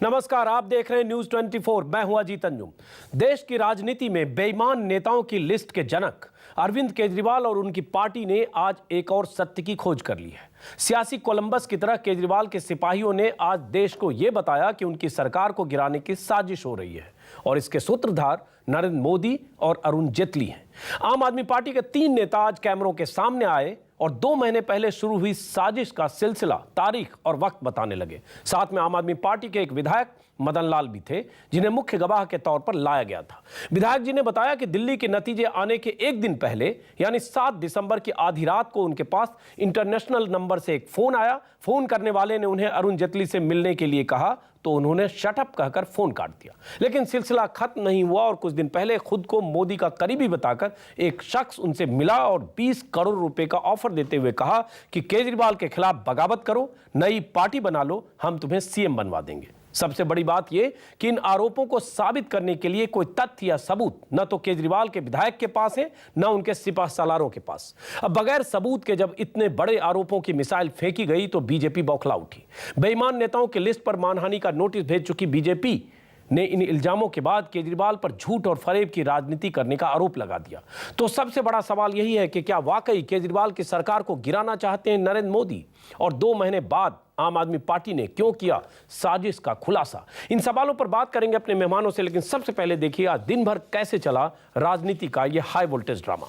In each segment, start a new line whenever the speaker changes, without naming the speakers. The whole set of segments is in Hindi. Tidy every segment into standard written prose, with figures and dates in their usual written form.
नमस्कार, आप देख रहे हैं न्यूज 24। मैं हूं अजीत अंजुम। देश की राजनीति में बेईमान नेताओं की लिस्ट के जनक अरविंद केजरीवाल और उनकी पार्टी ने आज एक और सत्य की खोज कर ली है। सियासी कोलंबस की तरह केजरीवाल के सिपाहियों ने आज देश को यह बताया कि उनकी सरकार को गिराने की साजिश हो रही है और इसके सूत्रधार नरेंद्र मोदी और अरुण जेटली हैं। आम आदमी पार्टी के 3 नेता आज कैमरों के सामने आए और 2 महीने पहले शुरू हुई साजिश का सिलसिला, तारीख और वक्त बताने लगे। साथ में आम आदमी पार्टी के एक विधायक मदन लाल भी थे, जिन्हें मुख्य गवाह के तौर पर लाया गया था। विधायक जी ने बताया कि दिल्ली के नतीजे आने के एक दिन पहले यानी 7 दिसंबर की आधी रात को उनके पास इंटरनेशनल नंबर से एक फोन आया। फोन करने वाले ने उन्हें अरुण जेटली से मिलने के लिए कहा तो उन्होंने शट अप कहकर फोन काट दिया। लेकिन सिलसिला खत्म नहीं हुआ और कुछ दिन पहले खुद को मोदी का करीबी बताकर एक शख्स उनसे मिला और 20 करोड़ रुपए का ऑफर देते हुए कहा कि केजरीवाल के खिलाफ बगावत करो, नई पार्टी बना लो, हम तुम्हें सीएम बनवा देंगे। सबसे बड़ी बात यह कि इन आरोपों को साबित करने के लिए कोई तथ्य या सबूत न तो केजरीवाल के विधायक के पास है, न उनके सिपह सालारों के पास। अब बगैर सबूत के जब इतने बड़े आरोपों की मिसाइल फेंकी गई तो बीजेपी बौखला उठी। बेईमान नेताओं की लिस्ट पर मानहानि का नोटिस भेज चुकी बीजेपी ने इन इल्जामों के बाद केजरीवाल पर झूठ और फरेब की राजनीति करने का आरोप लगा दिया। तो सबसे बड़ा सवाल यही है कि क्या वाकई केजरीवाल की सरकार को गिराना चाहते हैं नरेंद्र मोदी? और 2 महीने बाद आम आदमी पार्टी ने क्यों किया साजिश का खुलासा? इन सवालों पर बात करेंगे अपने मेहमानों से, लेकिन सबसे पहले देखिए आज दिन भर कैसे चला राजनीति का यह हाई वोल्टेज ड्रामा।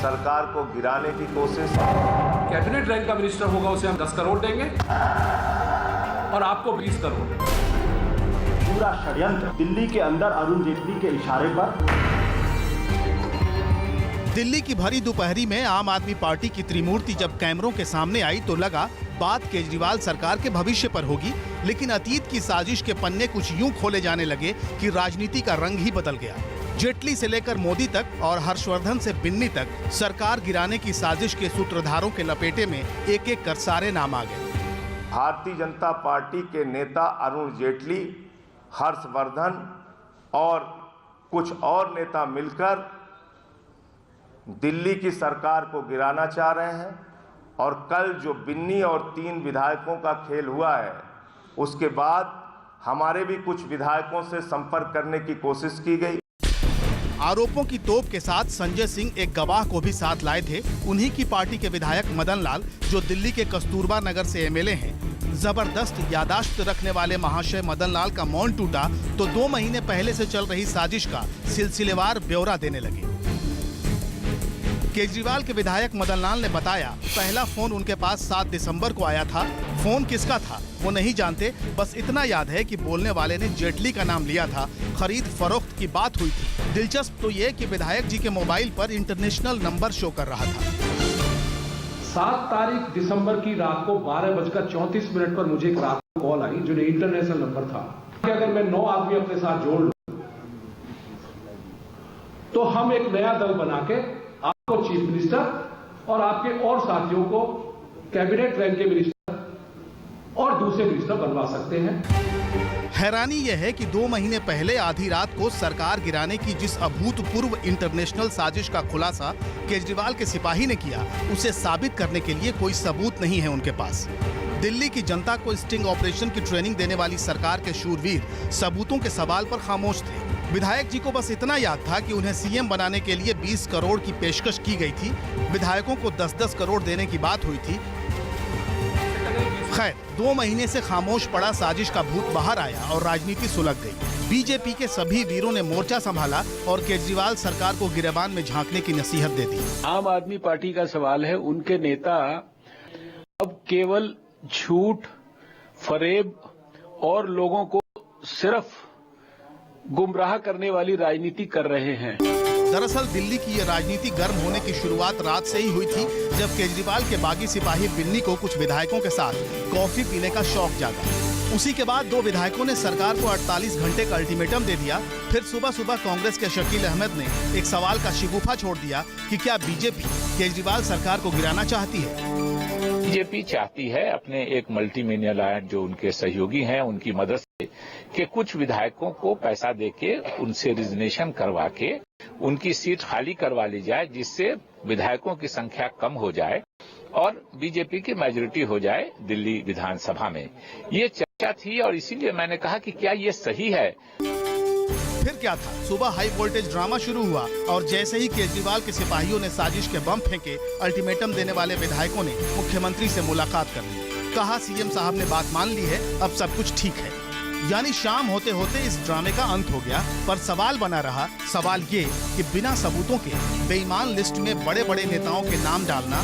सरकार को गिराने की कोशिश।
कैबिनेट रैंक का मिनिस्टर होगा उसे हम 10 करोड़ देंगे और आपको 20 करोड़।
पूरा षड्यंत्र दिल्ली के अंदर अरुण जेटली के इशारे पर।
दिल्ली की भरी दोपहरी में आम आदमी पार्टी की त्रिमूर्ति जब कैमरों के सामने आई तो लगा बात केजरीवाल सरकार के भविष्य पर होगी, लेकिन अतीत की साजिश के पन्ने कुछ यूं खोले जाने लगे कि राजनीति का रंग ही बदल गया। जेटली से लेकर मोदी तक और हर्षवर्धन से बिन्नी तक सरकार गिराने की साजिश के सूत्रधारों के लपेटे में एक एक कर सारे नाम आ गए।
भारतीय जनता पार्टी के नेता अरुण जेटली, हर्षवर्धन और कुछ और नेता मिलकर दिल्ली की सरकार को गिराना चाह रहे हैं। और कल जो बिन्नी और 3 विधायकों का खेल हुआ है, उसके बाद हमारे भी कुछ विधायकों से संपर्क करने की कोशिश की गई।
आरोपों की तोप के साथ संजय सिंह एक गवाह को भी साथ लाए थे। उन्हीं की पार्टी के विधायक मदन लाल, जो दिल्ली के कस्तूरबा नगर से एमएलए हैं। जबरदस्त यादाश्त रखने वाले महाशय मदन लाल का मौन टूटा तो 2 महीने पहले से चल रही साजिश का सिलसिलेवार ब्यौरा देने लगे। केजरीवाल के विधायक मदन लाल ने बताया, पहला फोन उनके पास 7 दिसंबर को आया था। फोन किसका था वो नहीं जानते, बस इतना याद है कि बोलने वाले ने जेटली का नाम लिया था। खरीद फरोख्त की बात हुई थी। दिलचस्प तो ये कि विधायक जी के मोबाइल पर इंटरनेशनल नंबर शो कर रहा था।
7 तारीख दिसंबर की रात को 12:34 पर मुझे एक रात को कॉल आई जो इंटरनेशनल नंबर था कि अगर मैं 9 आदमी अपने साथ जोड़ लूं तो हम एक नया दल बना के आपको चीफ मिनिस्टर और आपके और साथियों को कैबिनेट रैंक के मिनिस्टर और दूसरे मिनिस्टर बनवा सकते हैं।
हैरानी यह है कि 2 महीने पहले आधी रात को सरकार गिराने की जिस अभूतपूर्व इंटरनेशनल साजिश का खुलासा केजरीवाल के सिपाही ने किया, उसे साबित करने के लिए कोई सबूत नहीं है उनके पास। दिल्ली की जनता को स्टिंग ऑपरेशन की ट्रेनिंग देने वाली सरकार के शूरवीर सबूतों के सवाल पर खामोश थे। विधायक जी को बस इतना याद था कि उन्हें सीएम बनाने के लिए 20 करोड़ की पेशकश की गई थी। विधायकों को 10-10 करोड़ देने की बात हुई थी। खैर, 2 महीने से खामोश पड़ा साजिश का भूत बाहर आया और राजनीति सुलग गई। बीजेपी के सभी वीरों ने मोर्चा संभाला और केजरीवाल सरकार को गिरेबान में झांकने की नसीहत दे दी।
आम आदमी पार्टी का सवाल है, उनके नेता अब केवल झूठ, फरेब और लोगों को सिर्फ गुमराह करने वाली राजनीति कर रहे हैं।
दरअसल दिल्ली की ये राजनीति गर्म होने की शुरुआत रात से ही हुई थी, जब केजरीवाल के बागी सिपाही बिन्नी को कुछ विधायकों के साथ कॉफी पीने का शौक जागा। उसी के बाद 2 विधायकों ने सरकार को 48 घंटे का अल्टीमेटम दे दिया। फिर सुबह सुबह कांग्रेस के शकील अहमद ने एक सवाल का शिगुफा छोड़ दिया कि क्या बीजेपी केजरीवाल सरकार को गिराना चाहती है?
बीजेपी चाहती है अपने एक मल्टी मिलियनर जो उनके सहयोगी हैं उनकी मदद से कि कुछ विधायकों को पैसा देके उनसे रिजनेशन करवा के उनकी सीट खाली करवा ली जाए, जिससे विधायकों की संख्या कम हो जाए और बीजेपी की मेजॉरिटी हो जाए दिल्ली विधानसभा में। ये चर्चा थी और इसीलिए मैंने कहा कि क्या ये सही है।
फिर क्या था, सुबह हाई वोल्टेज ड्रामा शुरू हुआ और जैसे ही केजरीवाल के सिपाहियों ने साजिश के बम फेंके, अल्टीमेटम देने वाले विधायकों ने मुख्यमंत्री से मुलाकात कर ली। कहा सीएम साहब ने बात मान ली है, अब सब कुछ ठीक है। यानी शाम होते होते इस ड्रामे का अंत हो गया। पर सवाल बना रहा, सवाल ये कि बिना सबूतों के बेईमान लिस्ट में बड़े बड़े नेताओं के नाम डालना,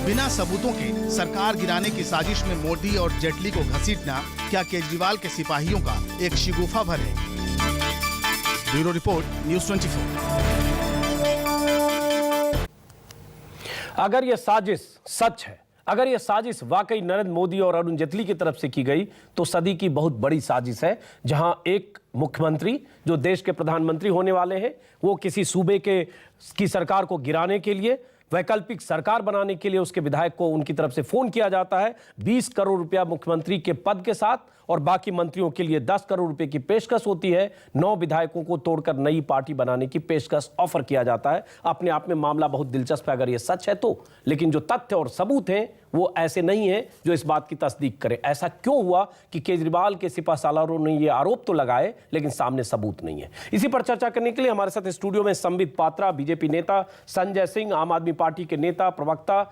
बिना सबूतों के सरकार गिराने की साजिश में मोदी और जेटली को घसीटना, क्या केजरीवाल के सिपाहियों का एक शिगुफा भर है? Bureau report, news 24।
अगर यह साजिश सच है, अगर यह साजिश वाकई नरेंद्र मोदी और अरुण जेटली की तरफ से की गई, तो सदी की बहुत बड़ी साजिश है, जहां एक मुख्यमंत्री जो देश के प्रधानमंत्री होने वाले हैं, वो किसी सूबे की सरकार को गिराने के लिए, वैकल्पिक सरकार बनाने के लिए उसके विधायक को उनकी तरफ से फोन किया जाता है। 20 करोड़ रुपया मुख्यमंत्री के पद के साथ और बाकी मंत्रियों के लिए 10 करोड़ रुपए की पेशकश होती है। 9 विधायकों को तोड़कर नई पार्टी बनाने की पेशकश ऑफर किया जाता है। अपने आप में मामला बहुत दिलचस्प है अगर यह सच है तो, लेकिन जो तथ्य और सबूत हैं वो ऐसे नहीं है जो इस बात की तस्दीक करे। ऐसा क्यों हुआ कि केजरीवाल के सिपासालारों ने ये आरोप तो लगाए लेकिन सामने सबूत नहीं है? इसी पर चर्चा करने के लिए हमारे साथ स्टूडियो में संबित पात्रा, बीजेपी नेता, संजय सिंह, आम आदमी पार्टी के नेता प्रवक्ता,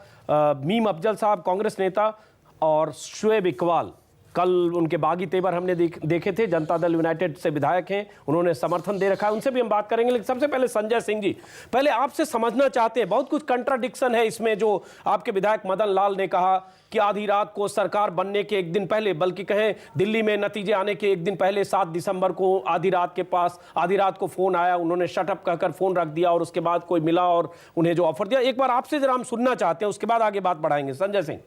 मीम अफजल साहब, कांग्रेस नेता, और शुएब इकबाल, कल उनके बागी तेवर हमने देखे थे, जनता दल यूनाइटेड से विधायक हैं, उन्होंने समर्थन दे रखा है, उनसे भी हम बात करेंगे। लेकिन सबसे पहले संजय सिंह जी, पहले आपसे समझना चाहते हैं, बहुत कुछ कंट्राडिक्शन है इसमें। जो आपके विधायक मदन लाल ने कहा कि आधी रात को सरकार बनने के एक दिन पहले, बल्कि कहें दिल्ली में नतीजे आने के एक दिन पहले 7 दिसंबर को आधी रात को फोन आया, उन्होंने शटअप कहकर फोन रख दिया और उसके बाद कोई मिला और उन्हें जो ऑफर दिया। एक बार आपसे जरा हम सुनना चाहते हैं, उसके बाद आगे बात बढ़ाएंगे। संजय सिंह।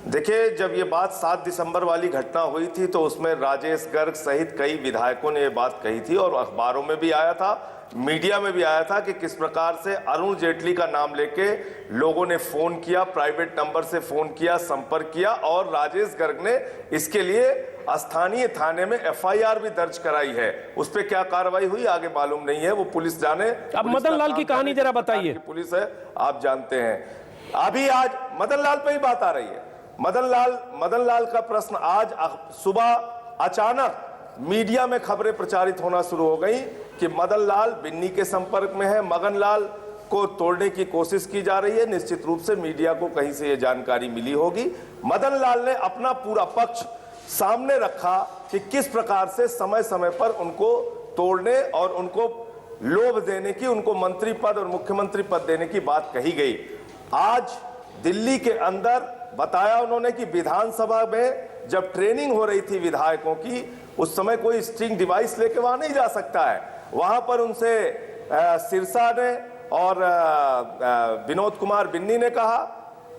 देखिए, जब ये बात 7 दिसंबर वाली घटना हुई थी तो उसमें राजेश गर्ग सहित कई विधायकों ने ये बात कही थी और अखबारों में भी आया था, मीडिया में भी आया था कि किस प्रकार से अरुण जेटली का नाम लेके लोगों ने फोन किया, प्राइवेट नंबर से फोन किया, संपर्क किया और राजेश गर्ग ने इसके लिए स्थानीय थाने में एफआईआर भी दर्ज कराई है। उस पर क्या कार्रवाई हुई आगे मालूम नहीं है, वो पुलिस जाने।
अब मदन लाल की कहानी जरा बताइए।
पुलिस है, आप जानते हैं। अभी आज मदन लाल पे ही बात आ रही है। मदन लाल का प्रश्न, आज सुबह अचानक मीडिया में खबरें प्रचारित होना शुरू हो गई कि मदन लाल बिन्नी के संपर्क में है, मदन लाल को तोड़ने की कोशिश की जा रही है। निश्चित रूप से मीडिया को कहीं से यह जानकारी मिली होगी। मदन लाल ने अपना पूरा पक्ष सामने रखा कि किस प्रकार से समय समय पर उनको तोड़ने और उनको लोभ देने की, उनको मंत्री पद और मुख्यमंत्री पद देने की बात कही गई। आज दिल्ली के अंदर बताया उन्होंने कि विधानसभा में जब ट्रेनिंग हो रही थी विधायकों की, उस समय कोई स्ट्रिंग डिवाइस लेके वहां नहीं जा सकता है। वहां पर उनसे सिरसा ने और विनोद कुमार बिन्नी ने कहा,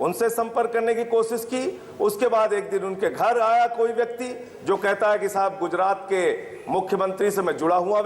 उनसे संपर्क करने की कोशिश की। उसके बाद एक दिन उनके घर आया कोई व्यक्ति जो कहता है कि साहब गुजरात के मुख्यमंत्री से मैं जुड़ा हुआ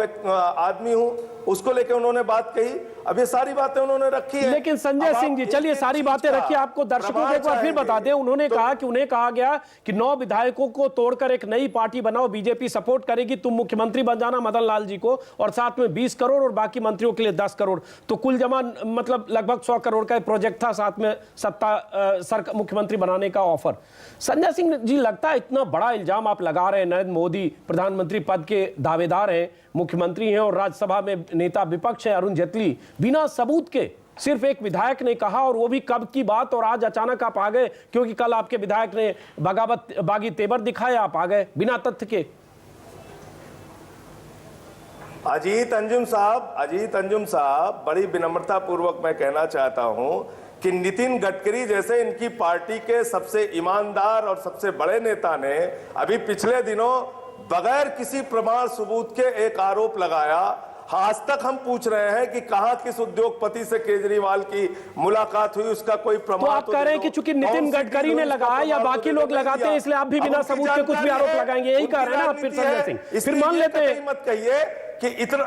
आदमी हूं, उसको लेके उन्होंने बात कही। अब ये सारी बातें उन्होंने रखी है।
लेकिन संजय सिंह जी, चलिए सारी बातें रखिए, आपको दर्शकों को एक बार फिर बता दें। उन्होंने कहा कि उन्हें कहा गया कि 9 विधायकों को तोड़कर एक नई पार्टी बनाओ, बीजेपी सपोर्ट करेगी, तुम मुख्यमंत्री बन जाना मदन लाल जी को, और साथ में 20 करोड़ और बाकी मंत्रियों के लिए 10 करोड़, तो कुल जमा मतलब लगभग 100 करोड़ का प्रोजेक्ट था, साथ में मुख्यमंत्री बनाने का ऑफर। संजय सिंह जी, लगता है इतना बड़ा इल्जाम आप लगा रहे हैं, नरेंद्र मोदी प्रधानमंत्री पद के दावेदार हैं, मुख्यमंत्री हैं और राज्यसभा में नेता विपक्ष है अरुण जेटली, बिना सबूत के सिर्फ एक विधायक ने कहा, और वो भी कब की बात, और आज अचानक आप आ गए क्योंकि कल आपके विधायक ने बागी तेवर दिखाए, आप आ गए बिना तथ्य के।
अजीत अंजुम साहब, बड़ी विनम्रता पूर्वक मैं कहना चाहता हूं कि नितिन गडकरी जैसे इनकी पार्टी के सबसे ईमानदार और सबसे बड़े नेता ने अभी पिछले दिनों बगैर किसी प्रमाण सबूत के एक आरोप लगाया। आज तक हम पूछ रहे हैं कि कहां किस उद्योगपति से केजरीवाल की मुलाकात हुई, उसका कोई प्रमाण।
तो आप कह रहे हैं कि चूंकि नितिन गडकरी ने लगाया या बाकी लोग लगाते हैं, इसलिए आप भी बिना सबूत के कुछ भी आरोप लगाएंगे, यही कह रहे हैं ना आप? फिर संजय सिंह, फिर मान लेते हैं।
मत कहिए कि इतना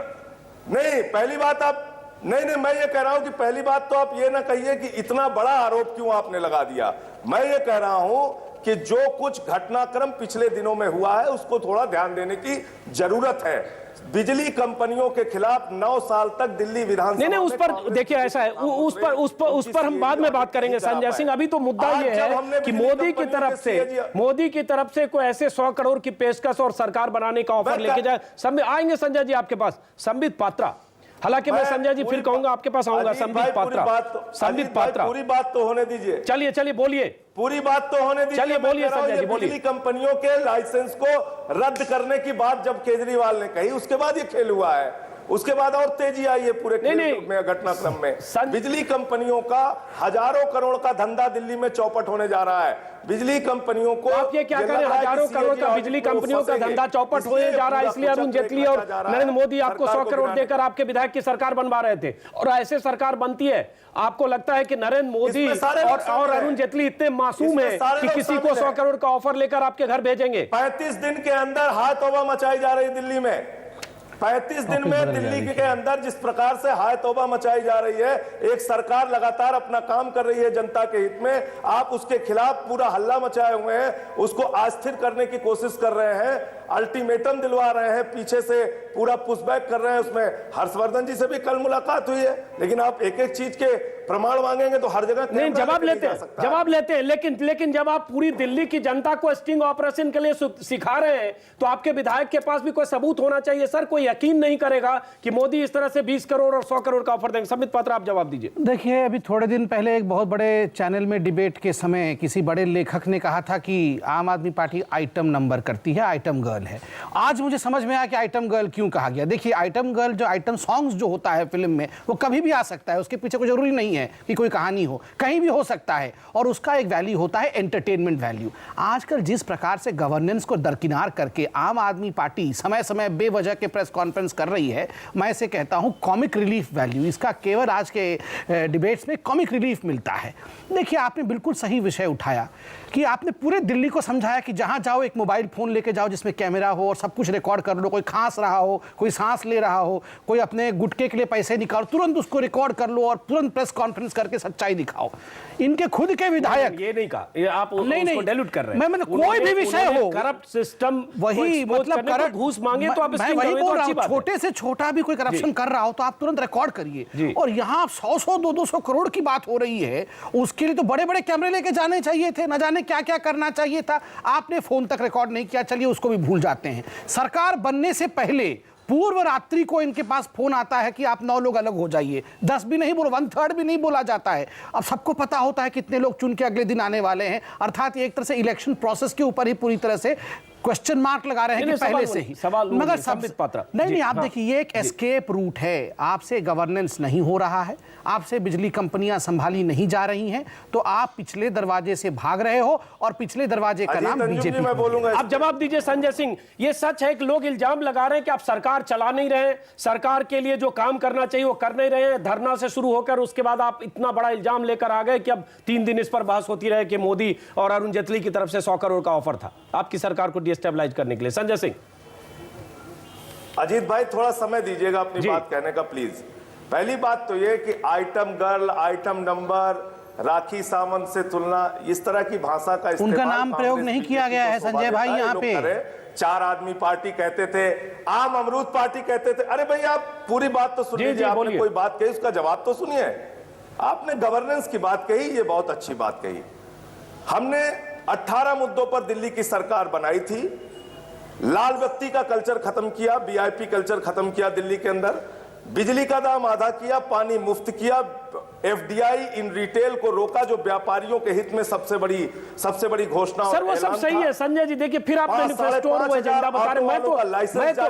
नहीं, पहली बात आप नहीं, मैं ये कह रहा हूं कि पहली बात तो आप ये ना कहिए कि इतना बड़ा आरोप क्यों आपने लगा दिया। मैं ये कह रहा हूं कि जो कुछ घटनाक्रम पिछले दिनों में हुआ है उसको थोड़ा ध्यान देने की जरूरत है। बिजली कंपनियों के खिलाफ 9 साल तक दिल्ली विधानसभा
नहीं, उस पर देखिए ऐसा है, उस पर हम बाद में बात करेंगे संजय सिंह। अभी तो मुद्दा ये है कि मोदी की तरफ से कोई ऐसे 100 करोड़ की पेशकश और सरकार बनाने का ऑफर लेके जाए। आएंगे संजय जी आपके पास, संबित पात्रा। हालांकि मैं संजय जी फिर कहूंगा आपके पास आऊंगा। संबित पात्रा,
पूरी बात तो होने दीजिए।
चलिए बोलिए,
पूरी बात तो होने दीजिए।
चलिए बोलिए संजय जी, बोलिए।
बिजली कंपनियों के लाइसेंस को रद्द करने की बात जब केजरीवाल ने कही, उसके बाद ये खेल हुआ है। उसके बाद और तेजी आई है पूरे घटनाक्रम में। बिजली कंपनियों का हजारों करोड़ का धंधा दिल्ली में चौपट होने जा रहा है। बिजली कंपनियों को
आप ये क्या करें, हजारों करोड़ का बिजली कंपनियों का धंधा चौपट होने जा रहा है, इसलिए अरुण जेटली और नरेंद्र मोदी आपको 100 करोड़ देकर आपके विधायक की सरकार बनवा रहे थे। और ऐसे सरकार बनती है, आपको लगता है कि नरेंद्र मोदी और अरुण जेटली इतने मासूम है कि किसी को 100 करोड़ का ऑफर लेकर आपके घर भेजेंगे?
35 दिन के अंदर हाय तौबा मचाई जा रही दिल्ली में। 35 दिन में दिल्ली के अंदर जिस प्रकार से हाय तौबा मचाई जा रही है, एक सरकार लगातार अपना काम कर रही है जनता के हित में, आप उसके खिलाफ पूरा हल्ला मचाए हुए हैं, उसको अस्थिर करने की कोशिश कर रहे हैं, अल्टीमेटम दिलवा रहे हैं, पीछे से पूरा पुशबैक कर रहे हैं। उसमें हर्षवर्धन जी से भी कल मुलाकात हुई है, लेकिन आप एक एक चीज के प्रमाण मांगेंगे तो हर जगह
नहीं जवाब लेते हैं। लेकिन जब आप पूरी दिल्ली की जनता को स्टिंग ऑपरेशन के लिए सिखा रहे हैं, तो आपके विधायक के पास भी कोई सबूत होना चाहिए। सर, कोई यकीन नहीं करेगा कि मोदी इस तरह से 20 करोड़ और 100 करोड़ का ऑफर देंगे। संबित पात्रा, आप जवाब दीजिए।
देखिए, अभी थोड़े दिन पहले एक बहुत बड़े चैनल में डिबेट के समय किसी बड़े लेखक ने कहा था कि आम आदमी पार्टी आइटम नंबर करती है, आइटम गर्ल है। आज मुझे समझ में आया कि आइटम गर्ल क्यों कहा गया। देखिए, आइटम गर्ल जो आइटम सॉन्ग्स जो होता है फिल्म में, वो कभी भी आ सकता है, उसके पीछे कोई जरूरी नहीं है कि कोई कहानी हो, कहीं भी हो सकता है, और उसका एक वैल्यू होता है एंटरटेनमेंट वैल्यू। आजकल जिस प्रकार से गवर्नेंस को दरकिनार करके आम आदमी पार्टी समय समय बेवजह के प्रेस कॉन्फ्रेंस कर रही है, मैं इसे कहता हूं कॉमिक रिलीफ वैल्यू। इसका केवल आज के डिबेट्स में कॉमिक रिलीफ मिलता है। देखिए, आपने बिल्कुल सही विषय उठाया कि आपने पूरे दिल्ली को समझाया कि जहां जाओ एक मोबाइल फोन लेके जाओ जिसमें कैमरा हो और सब कुछ रिकॉर्ड कर लो। कोई खांस रहा हो, कोई सांस ले रहा हो, कोई अपने गुटके के लिए पैसे निकालो, तुरंत उसको रिकॉर्ड कर लो और तुरंत प्रेस कॉन्फ्रेंस करके सच्चाई दिखाओ। इनके खुद के विधायक
ये नहीं कहा, ये आप नहीं डाइल्यूट कर रहे हैं।
मैंने कोई भी विषय हो,
करप्ट सिस्टम,
वही मतलब करप्ट
घूस मांगे तो आप
मैं वही बोल रहा हूं, छोटे से छोटा भी कोई करप्शन कर रहा हो तो आप तुरंत रिकॉर्ड करिए। और यहाँ 100-100, 200 करोड़ की बात हो रही है, उसके लिए तो बड़े बड़े कैमरे लेके जाने चाहिए थे, न जाने क्या क्या करना चाहिए था। आपने फोन तक रिकॉर्ड नहीं किया, चलिए उसको भी भूल जाते हैं। सरकार बनने से पहले पूर्व रात्रि को इनके पास फोन आता है कि आप 9 लोग अलग हो जाइए। 10 भी नहीं बोलो, 1/3 भी नहीं बोला जाता है। अब सबको पता होता है कितने लोग चुन के अगले दिन आने वाले हैं। अर्थात एक तरह से इलेक्शन प्रोसेस के ऊपर ही पूरी तरह से क्वेश्चन मार्क लगा रहे हैं कि पहले से ही मगर संबित पात्रा नहीं, आप देखिए, ये एक एस्केप रूट है। आपसे गवर्नेंस नहीं हो रहा है, आपसे बिजली कंपनियां संभाली नहीं जा रही हैं, तो आप पिछले दरवाजे से भाग रहे हो और पिछले दरवाजे का नाम बीजेपी।
मैं बोलूंगा,
आप जवाब दीजिए संजय सिंह। ये सच है कि लोग इल्जाम लगा रहे हैं कि आप सरकार चला नहीं रहे, सरकार के लिए जो काम करना चाहिए वो कर नहीं रहे हैं। धरना से शुरू होकर उसके बाद आप इतना बड़ा इल्जाम लेकर आ गए कि अब 3 दिन इस पर बहस होती रहे कि मोदी और अरुण जेटली की तरफ से 100 करोड़ का ऑफर था आपकी सरकार को डिस्टेबलाइज करने के लिए। संजय सिंह।
अजीत भाई, थोड़ा समय दीजिएगा अपनी बात कहने का प्लीज। पहली बात तो यह कि item girl, item number, Rakhi Sawant से तुलना, इस तरह की भाषा का
उनका नाम प्रयोग नहीं किया गया है संजय भाई। यहाँ पे
4 आदमी पार्टी कहते थे, आम अमरूद पार्टी कहते थे। अरे भाई, आप पूरी बात तो सुनिए। आपने कोई बात कही, उसका जवाब तो सुनिए। आपने गवर्नेंस की बात कही, ये बहुत अच्छी बात कही। हमने 18 मुद्दों पर दिल्ली की सरकार बनाई थी। लाल बत्ती का कल्चर खत्म किया, वीआईपी कल्चर खत्म किया दिल्ली के अंदर, बिजली का दाम आधा किया, पानी मुफ्त किया, एफडीआई इन रिटेल को रोका, जो व्यापारियों के हित में सबसे बड़ी घोषणा।
सर, वो सब सही है संजय जी। देखिए, फिर आप मैनिफेस्टो और एजेंडा बता रहे हैं।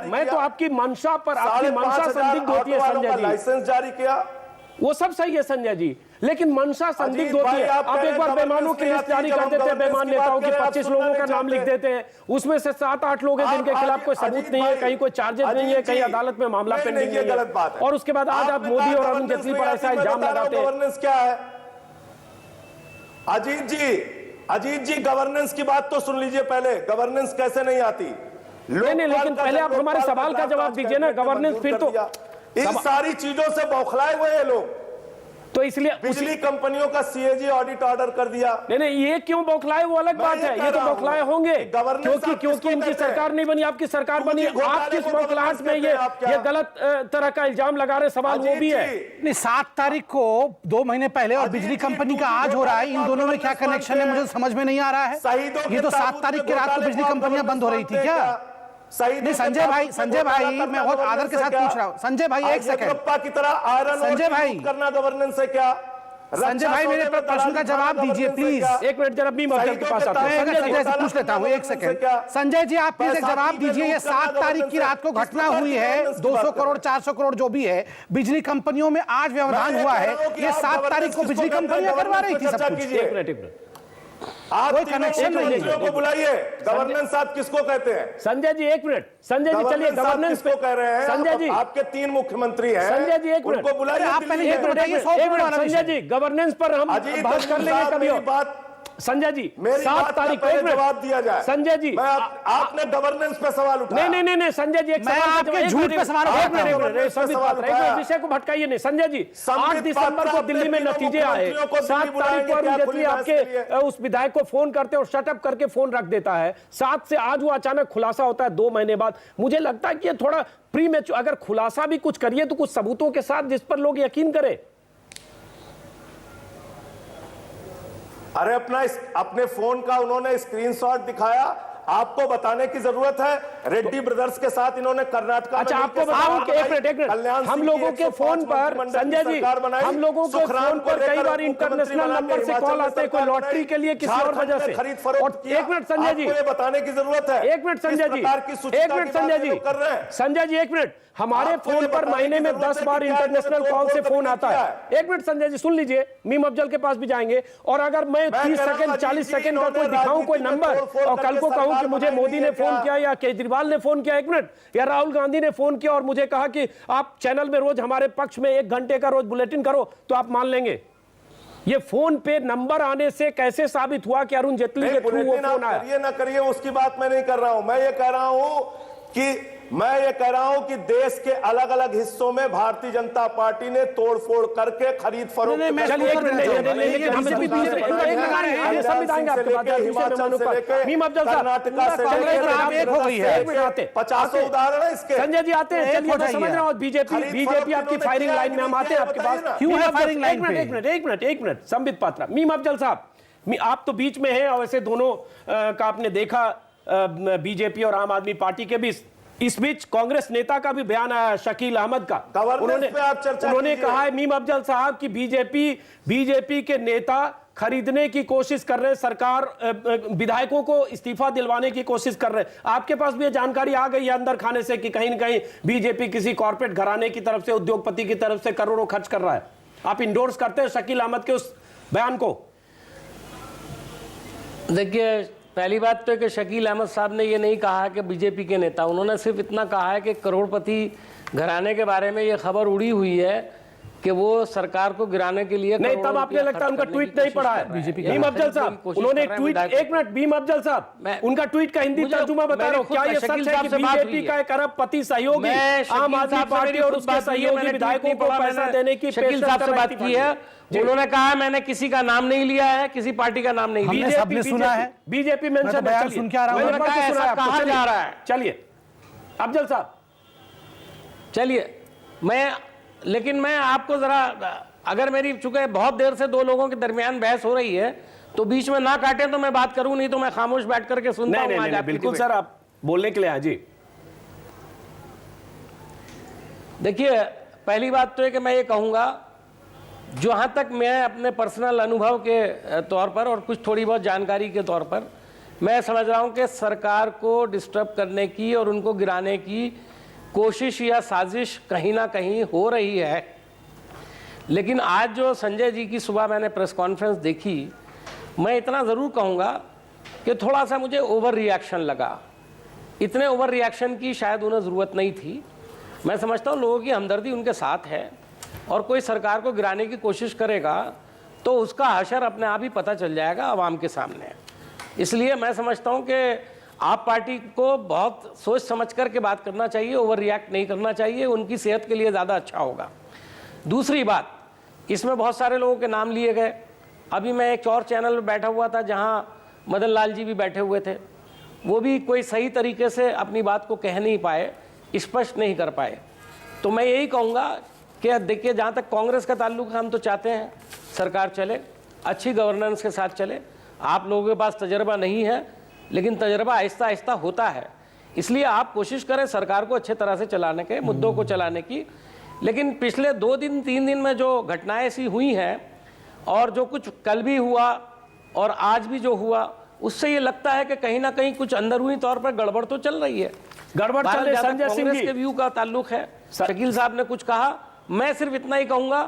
मैं तो आपकी मंशा पर, आपकी मंशा संदिग्ध होती है संजय जी।
लाइसेंस जारी किया,
वो सब सही है संजय जी, लेकिन मंशा संदिग्ध होती है। आप एक बार बेईमानों की लिस्ट जारी कर देते हैं, बेईमान नेताओं की 25 लोगों का नाम लिख देते हैं, उसमें से 7-8 लोग हैं जिनके खिलाफ कोई सबूत नहीं है, कहीं कोई चार्जेस नहीं है, कहीं अदालत में मामला पेंडिंग नहीं है, और उसके बाद आज आप मोदी और अरुण जेटली पर ऐसा इल्जाम लगाते हैं।
गवर्नेंस क्या है? अजीत जी, गवर्नेंस की बात तो सुन लीजिए पहले। गवर्नेंस कैसे नहीं आती?
नहीं, लेकिन पहले आप हमारे सवाल का जवाब दीजिए ना। गवर्नेंस फिर तो
इन सारी चीजों से बौखलाए हुए हैं लोग।
तो इसलिए
बिजली कंपनियों का सीएजी ऑडिट ऑर्डर कर दिया।
नहीं, ये क्यों बौखलाए वो अलग बात है, ये तो बौखलाए होंगे क्योंकि इनकी सरकार नहीं बनी, आपकी सरकार बनी। आप किस बौखलाहट में ये गलत तरह का इल्जाम लगा रहे, सवाल वो भी है।
नहीं, 7 तारीख को 2 महीने पहले और बिजली कंपनी का आज हो रहा है, इन दोनों में क्या कनेक्शन है मुझे समझ में नहीं आ रहा है। ये तो 7 तारीख की रात को बिजली कंपनियां बंद हो रही थी क्या? नहीं संजय भाई मैं बहुत आदर के साथ पूछ रहा हूं। संजय भाई एक सेकंड
की तरह आयरन
संजय भाई
करना गवर्नेंस है क्या?
संजय भाई मेरे प्रश्न का जवाब दीजिए प्लीज।
एक मिनट जरा मीम अफजल के पास आते हैं।
संजय से पूछ लेता हूं, एक सेकंड। संजय जी आप प्लीज एक जवाब दीजिए। ये 7 तारीख की रात को घटना हुई है, 200 करोड़ 400 करोड़ जो भी है, बिजली कंपनियों में आज व्यवधान हुआ है, ये 7 तारीख को बिजली कंपनियां करवा रही थी सब कुछ।
एक मिनट
आप
कोई कनेक्शन नहीं है।
को बुलाइए। गवर्नेंस आप किसको कहते हैं?
संजय जी एक मिनट, संजय जी चलिए गवर्नेंस
को कह रहे हैं।
संजय जी
आपके 3 मुख्यमंत्री हैं,
संजय जी एक मिनट,
उनको बुलाइए।
आप पहले एक मिनट
संजय जी गवर्नेंस पर हम बात कर लेंगे कभी और।
बात
संजय जी
7 तारीख को जवाब दिया जाए।
संजय जी
आपने गवर्नेंस पे सवाल उठाया।
नहीं संजय जी एक सवाल
आपके झूठ पे सवाल
विषय को भटकाइए नहीं। संजय जी 8 दिसंबर को दिल्ली में नतीजे आए, 7 तारीख को अरुण जेटली आपके उस विधायक को फोन करते और शटअप करके फोन रख देता है। 7 से आज वो अचानक खुलासा होता है 2 महीने बाद। मुझे लगता है कि ये थोड़ा प्रीमेच्योर, अगर खुलासा भी कुछ करिए तो कुछ सबूतों के साथ जिस पर लोग यकीन करें।
अरे अपने फोन का उन्होंने स्क्रीनशॉट दिखाया, आपको बताने की जरूरत है। रेड्डी ब्रदर्स के साथ इन्होंने कर्नाटक
अच्छा आपको बताऊं कि एक मिनट हम लोगों के फोन पर संजय जी हम लोगों के फोन पर कई बार इंटरनेशनल नंबर से कॉल आते हैं, कोई लॉटरी के लिए किसी और वजह से। और एक मिनट संजय जी
बताने की जरूरत है।
एक मिनट संजय जी संजय जी एक मिनट, हमारे फोन पर महीने में 10 बार इंटरनेशनल कॉल से फोन आता है। एक मिनट संजय जी सुन लीजिए, मीम अफजल के पास भी जाएंगे। और अगर मैं 30 सेकंड 40 सेकंड का कोई दिखाऊं कोई नंबर और कल को कहूं कि मुझे मोदी ने फोन किया या केजरीवाल ने फोन किया, 1 मिनट, या राहुल गांधी ने फोन किया और मुझे कहा कि आप चैनल में रोज हमारे पक्ष में 1 घंटे का रोज बुलेटिन करो, तो आप मान लेंगे? ये फोन पे नंबर आने से कैसे साबित हुआ कि अरुण जेटली के थ्रू वो फोन आया?
करिए ना करिए उसकी बात मैं नहीं कर रहा हूं। मैं ये कह रहा हूं कि देश के अलग अलग हिस्सों में भारतीय जनता पार्टी ने तोड़फोड़ करके खरीद फरोख्त पचासों उदाहरण है इसके।
संजय जी आते हैं, चलिए मैं समझ रहा हूँ। बीजेपी आपकी फायरिंग लाइन में हम आते हैं आपके पास।
क्यों है फायरिंग लाइन?
एक मिनट संबित पात्रा, मीम अफजल साहब आप तो बीच में हैं और वैसे दोनों का आपने देखा बीजेपी और आम आदमी पार्टी के बीच। इस बीच कांग्रेस नेता का भी बयान आया शकील अहमद का। उन्होंने कहा है मीम अफजल साहब कि बीजेपी के नेता खरीदने की कोशिश कर रहे हैं, सरकार विधायकों को इस्तीफा दिलवाने की कोशिश कर रहे हैं। आपके पास भी ये जानकारी आ गई है अंदर खाने से कि कहीं न कहीं बीजेपी किसी कॉर्पोरेट घराने की तरफ से, उद्योगपति की तरफ से करोड़ों खर्च कर रहा है? आप इंडोर्स करते हैं शकील अहमद के उस बयान को?
देखिए पहली बात तो है कि शकील अहमद साहब ने ये नहीं कहा कि बीजेपी के नेता, उन्होंने सिर्फ इतना कहा है कि करोड़पति घराने के बारे में ये खबर उड़ी हुई है कि वो सरकार को गिराने के लिए।
नहीं तब आपने लगता है उनका ट्वीट नहीं पढ़ा है बीजेपी मीम अफजल साहब। उन्होंने ट्वीट, एक मिनट मीम अफजल साहब, उनका ट्वीट का हिंदी तर्जुमा बता रहा हूं। क्या ये सच है कि बीजेपी का एक अरबपति सहयोगी आम आदमी पार्टी और उसके सहयोगी विधायकों को पैसा देने की
शकील साहब से बात की है? उन्होंने कहा मैंने किसी का नाम नहीं लिया है, किसी पार्टी का नाम नहीं लिया।
सबने सुना है
बीजेपी मेंशन
है, सुन के आ रहा हूं।
कहा जा रहा है?
चलिए अफजल साहब
चलिए लेकिन मैं आपको जरा, अगर मेरी चूंकि बहुत देर से 2 लोगों के दरमियान बहस हो रही है तो बीच में ना काटे तो मैं बात करूं, नहीं तो मैं खामोश बैठ करके सुनता हूं।
नहीं, बिल्कुल सर आप बोलने के लिए हैं जी।
देखिए पहली बात तो है कि मैं ये कहूंगा, जहां तक मैं अपने पर्सनल अनुभव के तौर पर और कुछ थोड़ी बहुत जानकारी के तौर पर मैं समझ रहा हूं कि सरकार को डिस्टर्ब करने की और उनको गिराने की कोशिश या साजिश कहीं ना कहीं हो रही है। लेकिन आज जो संजय जी की सुबह मैंने प्रेस कॉन्फ्रेंस देखी, मैं इतना ज़रूर कहूँगा कि थोड़ा सा मुझे ओवर रिएक्शन लगा। इतने ओवर रिएक्शन की शायद उन्हें ज़रूरत नहीं थी। मैं समझता हूँ लोगों की हमदर्दी उनके साथ है और कोई सरकार को गिराने की कोशिश करेगा तो उसका हशर अपने आप ही पता चल जाएगा आवाम के सामने। इसलिए मैं समझता हूँ कि आप पार्टी को बहुत सोच समझ कर के बात करना चाहिए, ओवर रिएक्ट नहीं करना चाहिए, उनकी सेहत के लिए ज़्यादा अच्छा होगा। दूसरी बात इसमें बहुत सारे लोगों के नाम लिए गए। अभी मैं एक और चैनल में बैठा हुआ था जहां मदन लाल जी भी बैठे हुए थे, वो भी कोई सही तरीके से अपनी बात को कह नहीं पाए, स्पष्ट नहीं कर पाए। तो मैं यही कहूँगा कि देखिए, जहाँ तक कांग्रेस का ताल्लुक है, हम तो चाहते हैं सरकार चले, अच्छी गवर्नेंस के साथ चले। आप लोगों के पास तजर्बा नहीं है, लेकिन तजर्बा आहिस्ता आहिस्ता होता है, इसलिए आप कोशिश करें सरकार को अच्छे तरह से चलाने के, मुद्दों को चलाने की। लेकिन पिछले 2 दिन 3 दिन में जो घटनाएं ऐसी हुई हैं और जो कुछ कल भी हुआ और आज भी जो हुआ, उससे ये लगता है कि कहीं ना कहीं कुछ अंदरूनी तौर पर गड़बड़ तो चल रही है।
गड़बड़ चल रही है। संजय सिंह
कांग्रेस के व्यू का ताल्लुक है। शकील साहब ने कुछ कहा, मैं सिर्फ इतना ही कहूंगा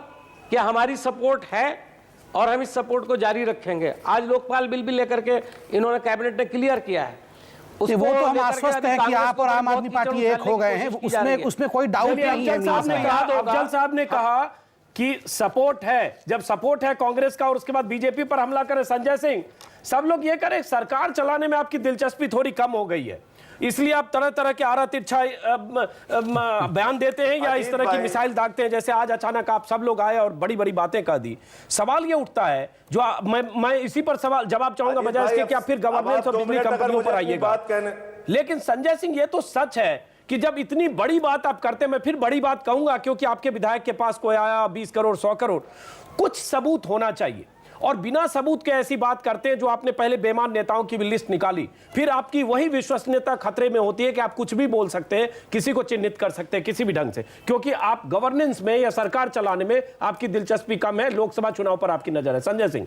कि हमारी सपोर्ट है और हम इस सपोर्ट को जारी रखेंगे। आज लोकपाल बिल भी लेकर के इन्होंने कैबिनेट ने क्लियर किया है।
वो तो हम आश्वस्त हैं कि आप और आम आदमी पार्टी एक हो गए हैं, उसमें कोई डाउट नहीं है।
अफजल साहब ने कहा कि सपोर्ट है, जब सपोर्ट है कांग्रेस का और उसके बाद बीजेपी पर हमला करे संजय सिंह, सब लोग ये करें सरकार चलाने में आपकी दिलचस्पी थोड़ी कम हो गई है, इसलिए आप तरह तरह के आरा तिरछा बयान देते हैं या इस तरह की मिसाइल दागते हैं, जैसे आज अचानक आप सब लोग आए और बड़ी बड़ी बातें कह दी। सवाल ये उठता है, जो मैं इसी पर सवाल जवाब चाहूंगा बजाय इसके कि आप फिर गवर्नेंस और बिजली कंपनियों पर आइएगा। लेकिन संजय सिंह, ये तो सच है कि जब इतनी बड़ी बात आप करते हैं, मैं फिर बड़ी बात कहूंगा क्योंकि आपके विधायक के पास कोई आया 20 करोड़ 100 करोड़, कुछ सबूत होना चाहिए, और बिना सबूत के ऐसी बात करते हैं। जो आपने पहले बेईमान नेताओं की भी लिस्ट निकाली, फिर आपकी वही विश्वसनीयता खतरे में होती है कि आप कुछ भी बोल सकते हैं, किसी को चिन्हित कर सकते हैं किसी भी ढंग से, क्योंकि आप गवर्नेंस में या सरकार चलाने में आपकी दिलचस्पी कम है, लोकसभा चुनाव पर आपकी नजर है। संजय सिंह,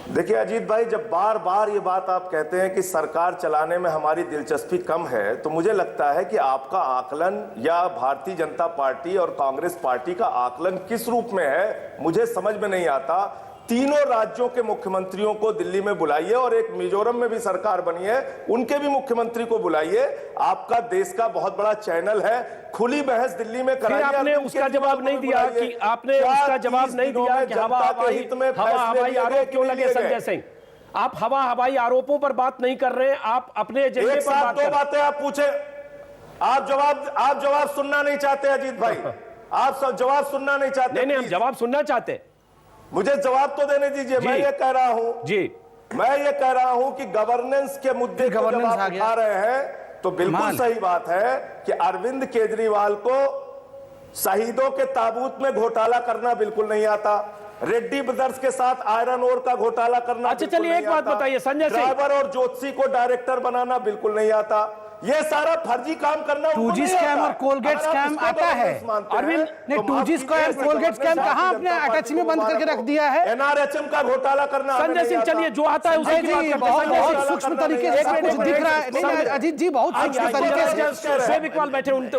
देखिए अजीत भाई, जब बार बार ये बात आप कहते हैं कि सरकार चलाने में हमारी दिलचस्पी कम है, तो मुझे लगता है कि आपका आकलन या भारतीय जनता पार्टी और कांग्रेस पार्टी का आकलन किस रूप में है मुझे समझ में नहीं आता। तीनों राज्यों के मुख्यमंत्रियों को दिल्ली में बुलाइए और एक मिजोरम में भी सरकार बनी है, उनके भी मुख्यमंत्री को बुलाइए। आपका देश का बहुत बड़ा चैनल है, खुली बहस दिल्ली में कराइए।
आपने उसका जवाब नहीं दिया कि आपने उसका जवाब नहीं दिया कि हवा हवाई आरोप क्यों लगे। संजय सिंह, आप हवा हवाई आरोपों पर बात नहीं कर रहे हैं, आप अपने एजेंडे पर बात कर रहे हैं।
2 बातें आप पूछे, आप जवाब सुनना नहीं चाहते अजीत भाई, आप सब जवाब सुनना नहीं चाहते।
नहीं, हम जवाब सुनना चाहते हैं,
मुझे जवाब तो देने दीजिए। मैं ये कह रहा हूं कि गवर्नेंस के मुद्दे को जब आप उठा रहे हैं तो बिल्कुल सही बात है कि अरविंद केजरीवाल को शहीदों के ताबूत में घोटाला करना बिल्कुल नहीं आता, रेड्डी ब्रदर्स के साथ आयरन ओर का घोटाला करना।
अच्छा चलिए एक बात बताइए संजय सिंह,
ड्राइवर और ज्योतिषी को डायरेक्टर बनाना बिल्कुल नहीं आता, ये सारा फर्जी काम करना।
2G स्कैम और कोलगेट स्कैम आता है अरविंद ने, 2G स्कैम कोलगेट स्कैम कहां आपने अटैची में बंद करके रख दिया है।
NRHM का घोटाला करना।
संजय सिंह चलिए जो आता है उसी की बात करते हैं।
बहुत सूक्ष्म तरीके से सब कुछ दिख रहा है। नहीं अजीत जी, बहुत सूक्ष्म तरीके से
शोएब इकबाल बैठे उनके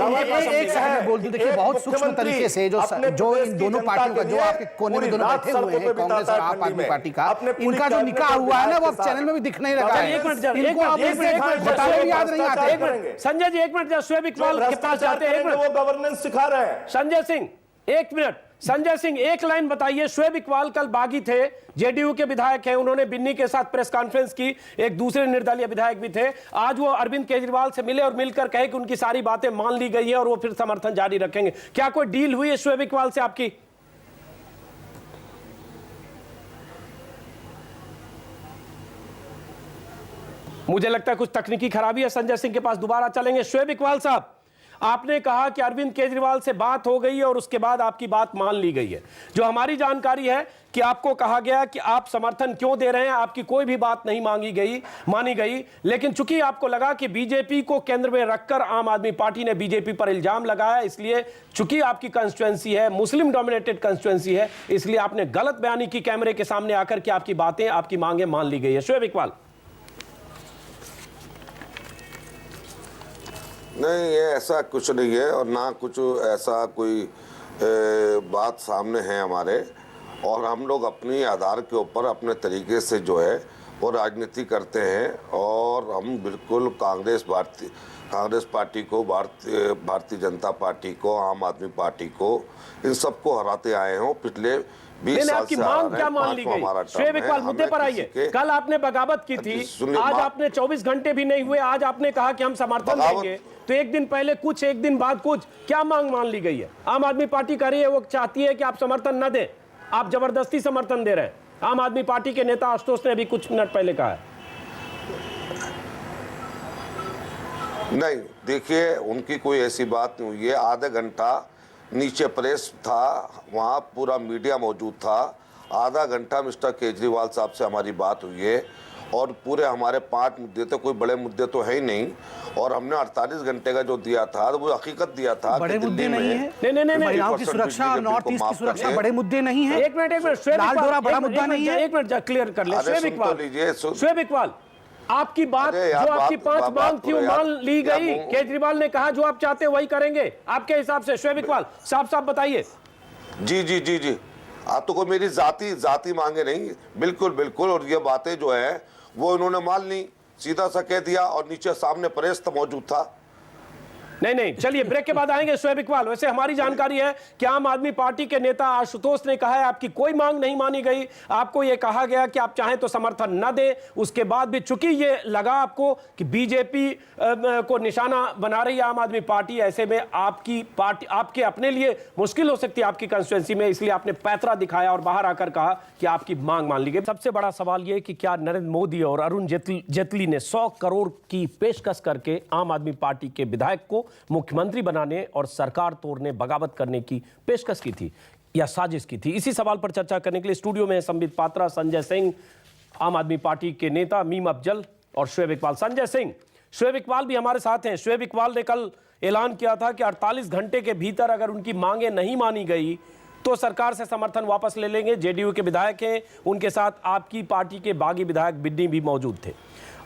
एक सेकंड बोल दूं, देखिए बहुत सूक्ष्म तरीके से जो इन दोनों पार्टियों का, जो आपके कोने में दोनों बैठे हुए हैं, कांग्रेस और आप आदमी पार्टी का, इनका जो निकाह हुआ है ना, वो अब चैनल में भी दिख नहीं रहा है। घोटाले भी याद नहीं आते।
संजय जी एक मिनट, शोएब इकबाल के पास जाते हैं,
वो गवर्नेंस सिखा रहे हैं।
संजय सिंह एक मिनट, संजय सिंह एक लाइन बताइए। शोएब इकबाल कल बागी थे, जेडीयू के विधायक हैं, उन्होंने बिन्नी के साथ प्रेस कॉन्फ्रेंस की, एक दूसरे निर्दलीय विधायक भी थे। आज वो अरविंद केजरीवाल से मिले और मिलकर कहे कि उनकी सारी बातें मान ली गई है और वो फिर समर्थन जारी रखेंगे। क्या कोई डील हुई है शोएब इकबाल से आपकी? मुझे लगता है कुछ तकनीकी खराबी है, संजय सिंह के पास दोबारा चलेंगे। शोएब इकबाल साहब, आपने कहा कि अरविंद केजरीवाल से बात हो गई है और उसके बाद आपकी बात मान ली गई है। जो हमारी जानकारी है कि आपको कहा गया कि आप समर्थन क्यों दे रहे हैं, आपकी कोई भी बात नहीं मानी गई, लेकिन चूंकि आपको लगा कि बीजेपी को केंद्र में रखकर आम आदमी पार्टी ने बीजेपी पर इल्जाम लगाया, इसलिए चूंकि आपकी कंस्टिट्यूएंसी है, मुस्लिम डोमिनेटेड कंस्टिट्यूएंसी है, इसलिए आपने गलत बयानी की कैमरे के सामने आकर के आपकी बातें, आपकी मांगे मान ली गई है। शोएब इकबाल,
नहीं, ये ऐसा कुछ नहीं है और ना कुछ ऐसा कोई बात सामने है हमारे, और हम लोग अपनी आधार के ऊपर अपने तरीके से जो है वो राजनीति करते हैं, और हम बिल्कुल कांग्रेस कांग्रेस पार्टी को, भारतीय जनता पार्टी को, आम आदमी पार्टी को, इन सबको हराते आए हो पिछले 20 साल
आपकी
से।
मांग क्या मान ली गई? शोएब इकबाल मुद्दे पर आइए। कल आपने बगावत की थी, आज आपने 24 घंटे भी नहीं हुए, आज आपने कहा कि हम समर्थन देंगे, तो एक दिन पहले कुछ, एक दिन बाद कुछ, क्या मांग मान ली गई है? आम आदमी पार्टी कह रही है वो चाहती है कि आप समर्थन न दें, आप जबरदस्ती समर्थन दे रहे हैं। आम आदमी पार्टी के नेता आशुतोष ने अभी कुछ मिनट पहले कहा है।
नहीं, देखिए, उनकी कोई ऐसी बात नहीं हुई है। आधा घंटा नीचे प्रेस था, वहाँ पूरा मीडिया मौजूद था। आधा घंटा मिस्टर केजरीवाल साहब से हमारी बात हुई है और पूरे हमारे 5 मुद्दे थे, कोई बड़े मुद्दे तो है ही नहीं। और हमने 48 घंटे का जो दिया था, तो वो हकीकत दिया था।
बड़े मुद्दे नहीं है। नहीं, महिलाओं की सुरक्षा और नॉर्थ ईस्ट की सुरक्षा बड़े मुद्दे नहीं है।
एक मिनट, लाल डोरा बड़ा मुद्दा नहीं है। एक मिनट क्लियर कर ले। शोएब इकबाल, आपकी बात, जो आपकी 5 मांग थी वो मान ली गई। केजरीवाल ने कहा जो आप चाहते हैं वही करेंगे आपके हिसाब से। शोएब इकबाल साफ साफ बताइए।
जी जी जी जी, आप तो कोई मेरी जाति मांगे नहीं, बिल्कुल बिल्कुल। और ये बातें जो है वो इन्होंने मान ली, सीधा सा कह दिया, और नीचे सामने प्रेस तो मौजूद था।
नहीं, चलिए ब्रेक के बाद आएंगे शोएब इकबाल। वैसे हमारी जानकारी है कि आम आदमी पार्टी के नेता आशुतोष ने कहा है आपकी कोई मांग नहीं मानी गई, आपको यह कहा गया कि आप चाहें तो समर्थन न दे। उसके बाद भी चूंकि ये लगा आपको कि बीजेपी को निशाना बना रही है आम आदमी पार्टी, ऐसे में आपकी पार्टी, आपके अपने लिए मुश्किल हो सकती है आपकी कंस्टिट्यूएंसी में, इसलिए आपने पैतरा दिखाया और बाहर आकर कहा कि आपकी मांग मान ली गई। सबसे बड़ा सवाल यह कि क्या नरेंद्र मोदी और अरुण जेटली ने 100 करोड़ की पेशकश करके आम आदमी पार्टी के विधायक को मुख्यमंत्री बनाने और सरकार तोड़ने, बगावत करने की पेशकश की थी या साजिश की थी? इसी सवाल पर चर्चा करने के लिए स्टूडियो में संबित पात्रा, संजय सिंह, आम आदमी पार्टी के नेता मीम अफजल और शोएब इकबाल। संजय सिंह, शोएब इकबाल भी हमारे साथ हैं। शोएब इकबाल ने कल ऐलान किया था कि 48 घंटे के भीतर अगर उनकी मांगे नहीं मानी गई तो सरकार से समर्थन वापस ले लेंगे। जेडीयू के विधायक हैं, उनके साथ आपकी पार्टी के बागी विधायक बिन्नी भी मौजूद थे।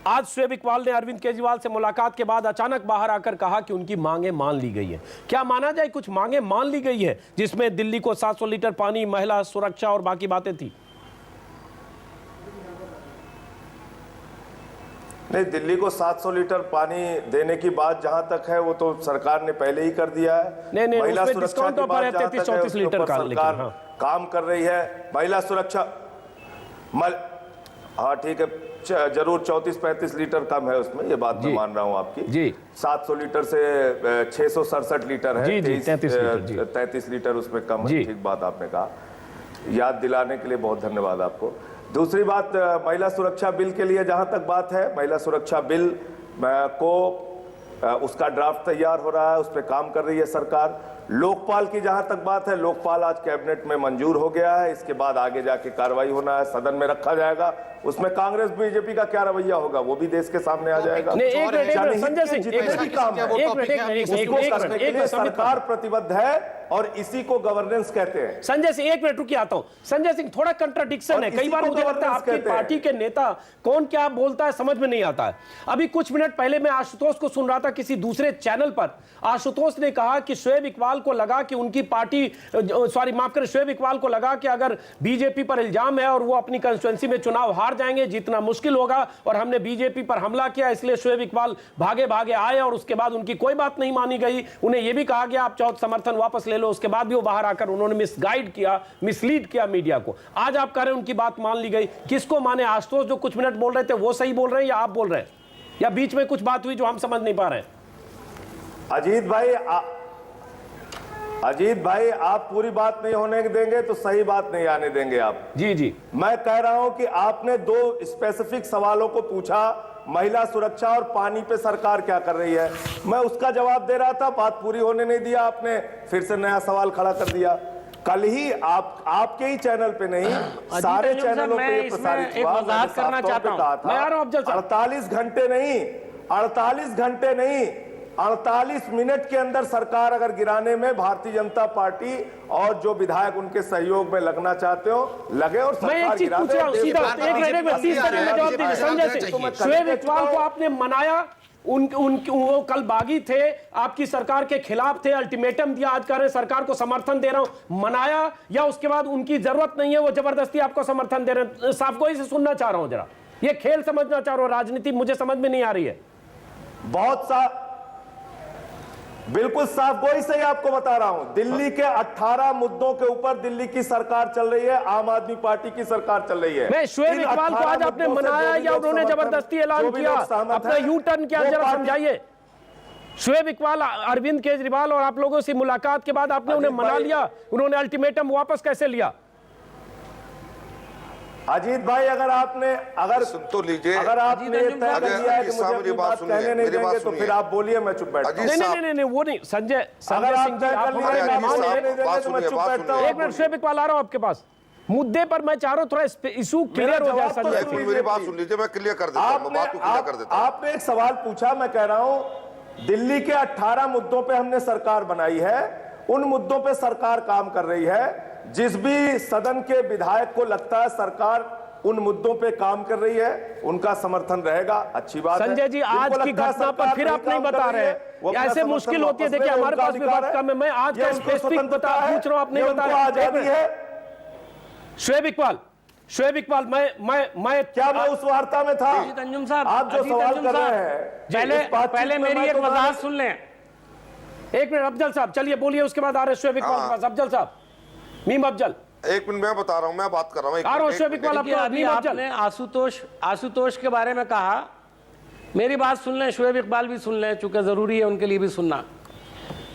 आज शोएब इकबाल ने अरविंद केजरीवाल से मुलाकात के बाद अचानक बाहर आकर कहा कि उनकी मांगे मान ली गई है। क्या माना जाए कुछ मांगे मान ली गई है, जिसमें दिल्ली को 700 लीटर पानी, महिला सुरक्षा और बाकी बातें थी?
नहीं, दिल्ली को 700 लीटर पानी देने की बात जहां तक है वो तो सरकार ने पहले ही कर दिया है।
नहीं,
महिला सुरक्षा की बात जहां तक है उसके ऊपर सरकार काम कर रही है। महिला सुरक्षा, हाँ ठीक है, जरूर 34-35 लीटर कम है उसमें, ये बात मैं मान रहा हूँ आपकी जी। 700 लीटर से 667 लीटर है, 33 लीटर उसमें कम है। ठीक बात आपने कहा, याद दिलाने के लिए बहुत धन्यवाद आपको। दूसरी बात, महिला सुरक्षा बिल के लिए जहां तक बात है, महिला सुरक्षा बिल को उसका ड्राफ्ट तैयार हो रहा है, उस पर काम कर रही है सरकार। लोकपाल की जहां तक बात है, लोकपाल आज कैबिनेट में मंजूर हो गया है, इसके बाद आगे जाके कार्रवाई होना है, सदन में रखा जाएगा। उसमें कांग्रेस बीजेपी का क्या रवैया होगा वो भी देश के सामने आ जाएगा। सरकार प्रतिबद्ध है और इसी को गवर्नेंस कहते हैं।
संजय सिंह, एक मिनट रुकिए, आता हूं। संजय सिंह, थोड़ा कंट्राडिक्शन है। कई बार मुझे लगता है आपकी पार्टी के नेता कौन क्या बोलता है समझ में नहीं आता है। अभी कुछ मिनट पहले मैं आशुतोष को सुन रहा था किसी दूसरे चैनल पर। आशुतोष ने कहा कि शोएब इकबाल को लगा कि उनकी पार्टी, सॉरी माफ करें, शोएब इकबाल को लगा कि अगर बीजेपी पर इल्जाम है और वो अपनी कंस्टिट्यूएंसी में चुनाव हार जाएंगे, जीतना मुश्किल होगा, और हमने बीजेपी पर हमला किया, इसलिए शोएब इकबाल भागे भागे आए और उसके बाद उनकी कोई बात नहीं मानी गई। उन्हें यह भी कहा गया आप चाहो समर्थन वापस ले लो, उसके बाद भी वो बाहर आकर उन्होंने मिसगाइड किया, मिसलीड किया मीडिया को। आज आप कह रहे हैं उनकी बात मान ली गई, किसको माने? आशुतोष जो कुछ मिनट बोल रहे थे वो सही बोल रहे हैं या आप बोल रहे हैं, या बीच में कुछ बात हुई जो हम समझ नहीं पा रहे हैं?
अजीत भाई, आप पूरी बात नहीं होने देंगे तो सही बात नहीं आने देंगे आप।
जी,
मैं कह रहा हूं कि आपने 2 स्पेसिफिक सवालों को पूछा, महिला सुरक्षा और पानी पे सरकार क्या कर रही है। मैं उसका जवाब दे रहा था, बात पूरी होने नहीं दिया आपने, फिर से नया सवाल खड़ा कर दिया। कल ही आपके ही चैनल पे नहीं, सारे चैनलों पे प्रसारित हुआ। मैं करना चाहता हूं, 48 घंटे नहीं, 48 मिनट के अंदर सरकार अगर गिराने में भारतीय जनता पार्टी और जो विधायक उनके सहयोग में लगना चाहते हो लगे और सरकार गिरा दे।
शोएब इकबाल को आपने मनाया, वो कल बागी थे, आपकी सरकार के खिलाफ थे, अल्टीमेटम दिया, आज कह रहे सरकार को समर्थन दे रहा हूं, मनाया, या उसके बाद उनकी जरूरत नहीं है वो जबरदस्ती आपको समर्थन दे रहे हैं? साफ कोई से सुनना चाह रहा हूं, जरा ये खेल समझना चाह रहा हूं, राजनीति मुझे समझ में नहीं आ रही है।
बिल्कुल साफ गोई से ही आपको बता रहा हूं, दिल्ली के 18 मुद्दों के ऊपर दिल्ली की सरकार चल रही है, आम आदमी पार्टी की सरकार चल रही है।
नहीं, शुएब इकबाल को आज आपने मनाया या उन्होंने जबरदस्ती ऐलान किया? अपना यू टर्न किया, जरा समझाइए। शुएब इकबाल, अरविंद केजरीवाल और आप लोगों से मुलाकात के बाद आपने उन्हें मना लिया, उन्होंने अल्टीमेटम वापस कैसे लिया?
अजीत भाई, अगर
सुन तो लीजिए,
अगर आपने तय कर लिया है कि मुझे अपनी बात कहने नहीं देंगे तो फिर आप बोलिए, मैं चुप बैठता हूं।
नहीं, वो नहीं। संजय सिंह जी, आप हमारे मेहमान हैं। एक मिनट, शुएब इकबाल आ रहा हूं आपके पास। मुद्दे पर मैं चाह रहा हूं थोड़ा इशू क्लियर हो जाए। संजय,
मेरी बात सुन लीजिए, मैं क्लियर कर देता हूं, बात को क्लियर कर देता हूं।
आपने एक सवाल पूछा, मैं कह रहा हूं दिल्ली के 18 मुद्दों पे हमने सरकार बनाई है, उन मुद्दों पे सरकार काम कर रही है। जिस भी सदन के विधायक को लगता है सरकार उन मुद्दों पे काम कर रही है, उनका समर्थन रहेगा, अच्छी बात है।
संजय जी, आज की घटना पर फिर आप नहीं बता रहे हैं, ऐसे मुश्किल होती है। देखिए, हमारे पास भी वक्त कम है, मैं आज का स्पेसिफिक पूछ रहा हूं, आप नहीं बता रहे। शुएब इकबाल, मैं
क्या मैं उस वार्ता में था?
अंजुम साहब,
आप जो सवाल कर रहे हैं,
पहले मेरी एक वजाहत सुन लें।
एक मिनट, अफजल साहब चलिए बोलिए, उसके बाद आ रहे शुएब इकबाल के पास। अफजल साहब, मीम अफजल।
एक मिनट, मैं बता रहा हूं, मैं बात कर रहा हूं।
शुएब इकबाल,
आपने आशुतोष के बारे में कहा, मेरी बात सुन लें, शुएब इकबाल भी सुन लें, चूंकि जरूरी है उनके लिए भी सुनना।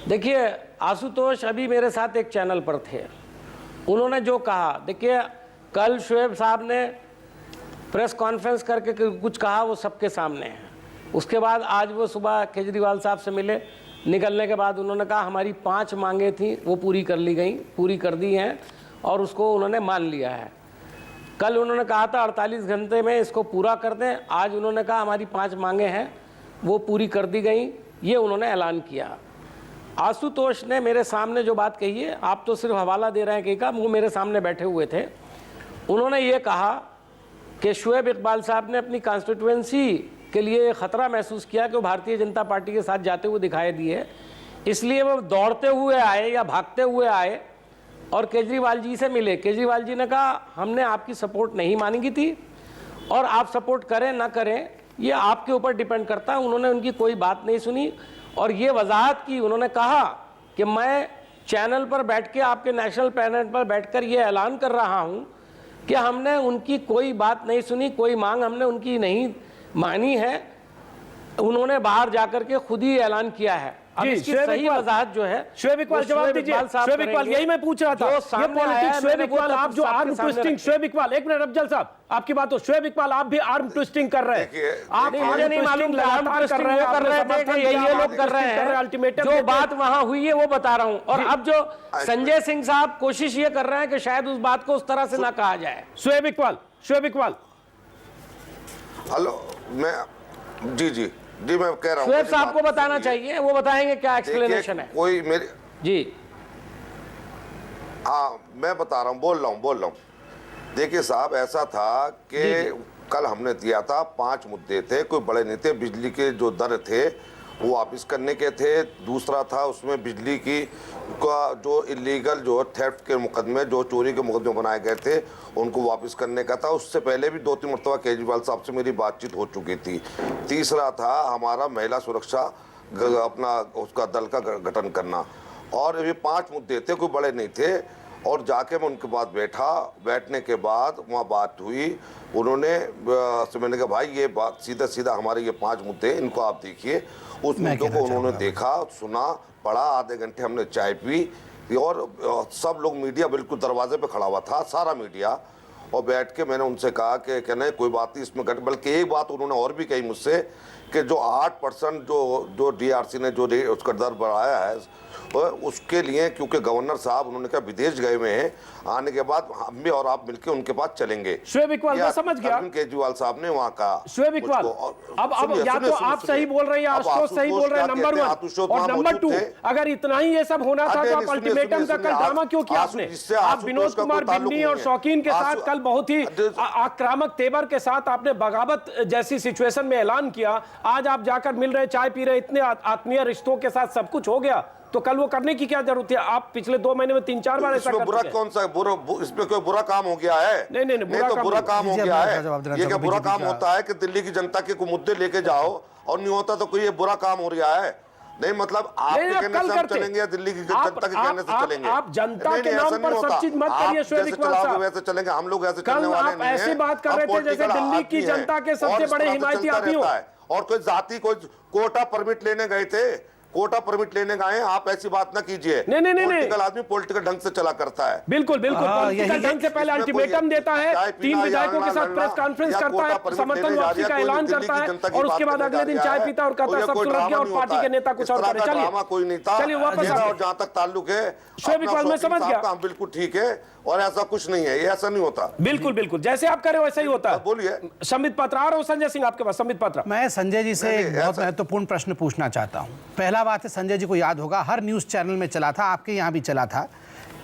देखिए, आशुतोष अभी मेरे साथ एक चैनल पर थे, उन्होंने जो कहा, देखिए कल शुएब साहब ने प्रेस कॉन्फ्रेंस करके कुछ कहा, वो सबके सामने है। उसके बाद आज वो सुबह केजरीवाल साहब से मिले, निकलने के बाद उन्होंने कहा हमारी 5 मांगे थी वो पूरी कर ली गई, पूरी कर दी हैं और उसको उन्होंने मान लिया है। कल उन्होंने कहा था 48 घंटे में इसको पूरा कर दें, आज उन्होंने कहा हमारी 5 मांगे हैं वो पूरी कर दी गई, ये उन्होंने ऐलान किया। आशुतोष ने मेरे सामने जो बात कही है, आप तो सिर्फ हवाला दे रहे हैं कि वो मेरे सामने बैठे हुए थे, उन्होंने ये कहा कि शुएब इकबाल साहब ने अपनी कॉन्स्टिट्यूएंसी के लिए ख़तरा महसूस किया कि वो भारतीय जनता पार्टी के साथ जाते हुए दिखाई दिए, इसलिए वो दौड़ते हुए आए या भागते हुए आए और केजरीवाल जी से मिले। केजरीवाल जी ने कहा हमने आपकी सपोर्ट नहीं मांगी थी और आप सपोर्ट करें ना करें ये आपके ऊपर डिपेंड करता है। उन्होंने उनकी कोई बात नहीं सुनी और ये वजाहत की, उन्होंने कहा कि मैं चैनल पर बैठ के, आपके नेशनल पैनल पर बैठकर ये ऐलान कर रहा हूँ कि हमने उनकी कोई बात नहीं सुनी, कोई मांग हमने उनकी नहीं मानी है, उन्होंने बाहर जाकर के खुद ही ऐलान किया है। अब इसकी सही वजाहत जो है,
शुएब इकबाल जवाब दीजिए। शुएब इकबाल, यही मैं पूछ रहा था, ये पॉलिटिक्स। शुएब इकबाल, आप जो आर्म ट्विस्टिंग, शुएब इकबाल एक मिनट, अफजल साहब आपकी बात हो। शुएब इकबाल, आप भी आर्म ट्विस्टिंग कर रहे हैं, आप मुझे नहीं मालूम आर्म ट्विस्टिंग वो कर रहे थे, ये लोग कर रहे हैं। अल्टीमेटम
जो बात वहां हुई है वो बता रहा हूं, और अब जो संजय सिंह साहब कोशिश ये कर रहे हैं कि शायद उस बात को उस तरह से ना कहा जाए।
शुएब इकबाल,
हेलो, मैं जी मैं कह रहा हूँ,
शुएब साहब को बताना चाहिए, वो बताएंगे क्या एक्सप्लेनेशन है।
कोई मेरे
जी,
हाँ मैं बता रहा हूँ, बोल रहा हूँ। देखिए साहब, ऐसा था कि कल हमने दिया था 5 मुद्दे थे, कोई बड़े नहीं थे। बिजली के जो दर थे वो वापस करने के थे, दूसरा था उसमें बिजली की का जो इलीगल जो थेफ्ट के मुकदमे, जो चोरी के मुकदमे बनाए गए थे उनको वापस करने का था। उससे पहले भी 2-3 मरतबा केजरीवाल साहब से मेरी बातचीत हो चुकी थी। तीसरा था हमारा महिला सुरक्षा अपना उसका दल का गठन करना, और ये 5 मुद्दे थे, कोई बड़े नहीं थे। और जाके मैं उनके बाद बैठने के बाद वहाँ बात हुई, उन्होंने मैंने कहा भाई ये बात सीधा हमारे ये 5 मुद्दे, इनको आप देखिए। उस मुद्दों को उन्होंने देखा, सुना, पढ़ा, आधे घंटे हमने चाय पी और सब लोग, मीडिया बिल्कुल दरवाजे पे खड़ा हुआ था, सारा मीडिया, और बैठ के मैंने उनसे कहा कि कहना कोई बात नहीं इसमें बल्कि एक बात उन्होंने और भी कही मुझसे कि जो 8% जो DRC ने जो उसका दर बढ़ाया है उसके लिए, क्योंकि गवर्नर साहब उन्होंने कहा विदेश गए हुए हैं, आने के बाद हम भी और आप मिलकर उनके पास चलेंगे।
शुएब इकबाल, मैं समझ गया,
अरविंद केजरीवाल साहब ने वहाँ कहा।
शुएब इकबाल, अब या तो आप सही बोल रहे हैं या आशुतोष सही बोल रहे हैं, नंबर 1, और नंबर 2, अगर इतना ही ये सब होना था तो आप अल्टीमेटम का कल ड्रामा क्यों किया आपने? आप विनोद कुमार बिन्नी और शौकीन के साथ कल बहुत ही आक्रामक तेवर के साथ आपने बगावत जैसी सिचुएशन में ऐलान किया, आज आप जाकर मिल रहे, चाय पी रहे, इतने आत्मीय रिश्तों के साथ सब कुछ हो गया, तो कल वो करने की क्या जरूरत है? आप पिछले 2 महीने में 3-4 बार ऐसा करते हैं।
बुरा कौन सा इसमें कोई बुरा काम हो गया है?
नहीं,
तो बुरा काम हो गया है। ये क्या बुरा काम होता है कि दिल्ली की जनता के कोई मुद्दे लेके जाओ और नहीं होता तो कोई ये बुरा काम हो रहा है? नहीं मतलब आपके कहने से हम चलेंगे या दिल्ली की जनता के कहने से चलेंगे?
आप जनता के नाम पर सब चीज मत करिए शोएब इकबाल साहब।
वैसे चलेंगे, हम लोग ऐसे चलने
कल
वाले
आप
नहीं हैं।
ऐसी बात कर रहे थे जैसे दिल्ली की जनता के सबसे बड़े हिमायती आप ही हो।
और कोई जाति कोई कोटा परमिट लेने गए थे, कोटा परमिट लेने गए, आप ऐसी बात ना कीजिए।
नहीं
पॉलिटिकल आदमी पॉलिटिकल ढंग से चला करता है।
बिल्कुल बिल्कुल पॉलिटिकल ढंग से पहले अल्टीमेटम देता है, 3 विधायकों के साथ प्रेस कॉन्फ्रेंस करता है, समर्थन वापसी का ऐलान करता है और उसके बाद अगले दिन चाय पीता और कहता है सब सुलझ गया और पार्टी के नेता कुछ और करे। चलिए वापस
और जहां तक ताल्लुक है
शोएब इकबाल मैं समझ गया,
बिल्कुल ठीक है और ऐसा कुछ नहीं है, ये ऐसा नहीं होता।
बिल्कुल बिल्कुल जैसे आप कह रहे हो वैसा ही होता है।
बोलिए
संबित पात्रा। आ रहा हूं संजय सिंह आपके पास। संबित पात्रा,
मैं संजय जी से एक बहुत महत्वपूर्ण प्रश्न पूछना चाहता हूं। पहला बात है, संजय जी को याद होगा हर न्यूज़ चैनल में चला था, आपके यहाँ भी चला था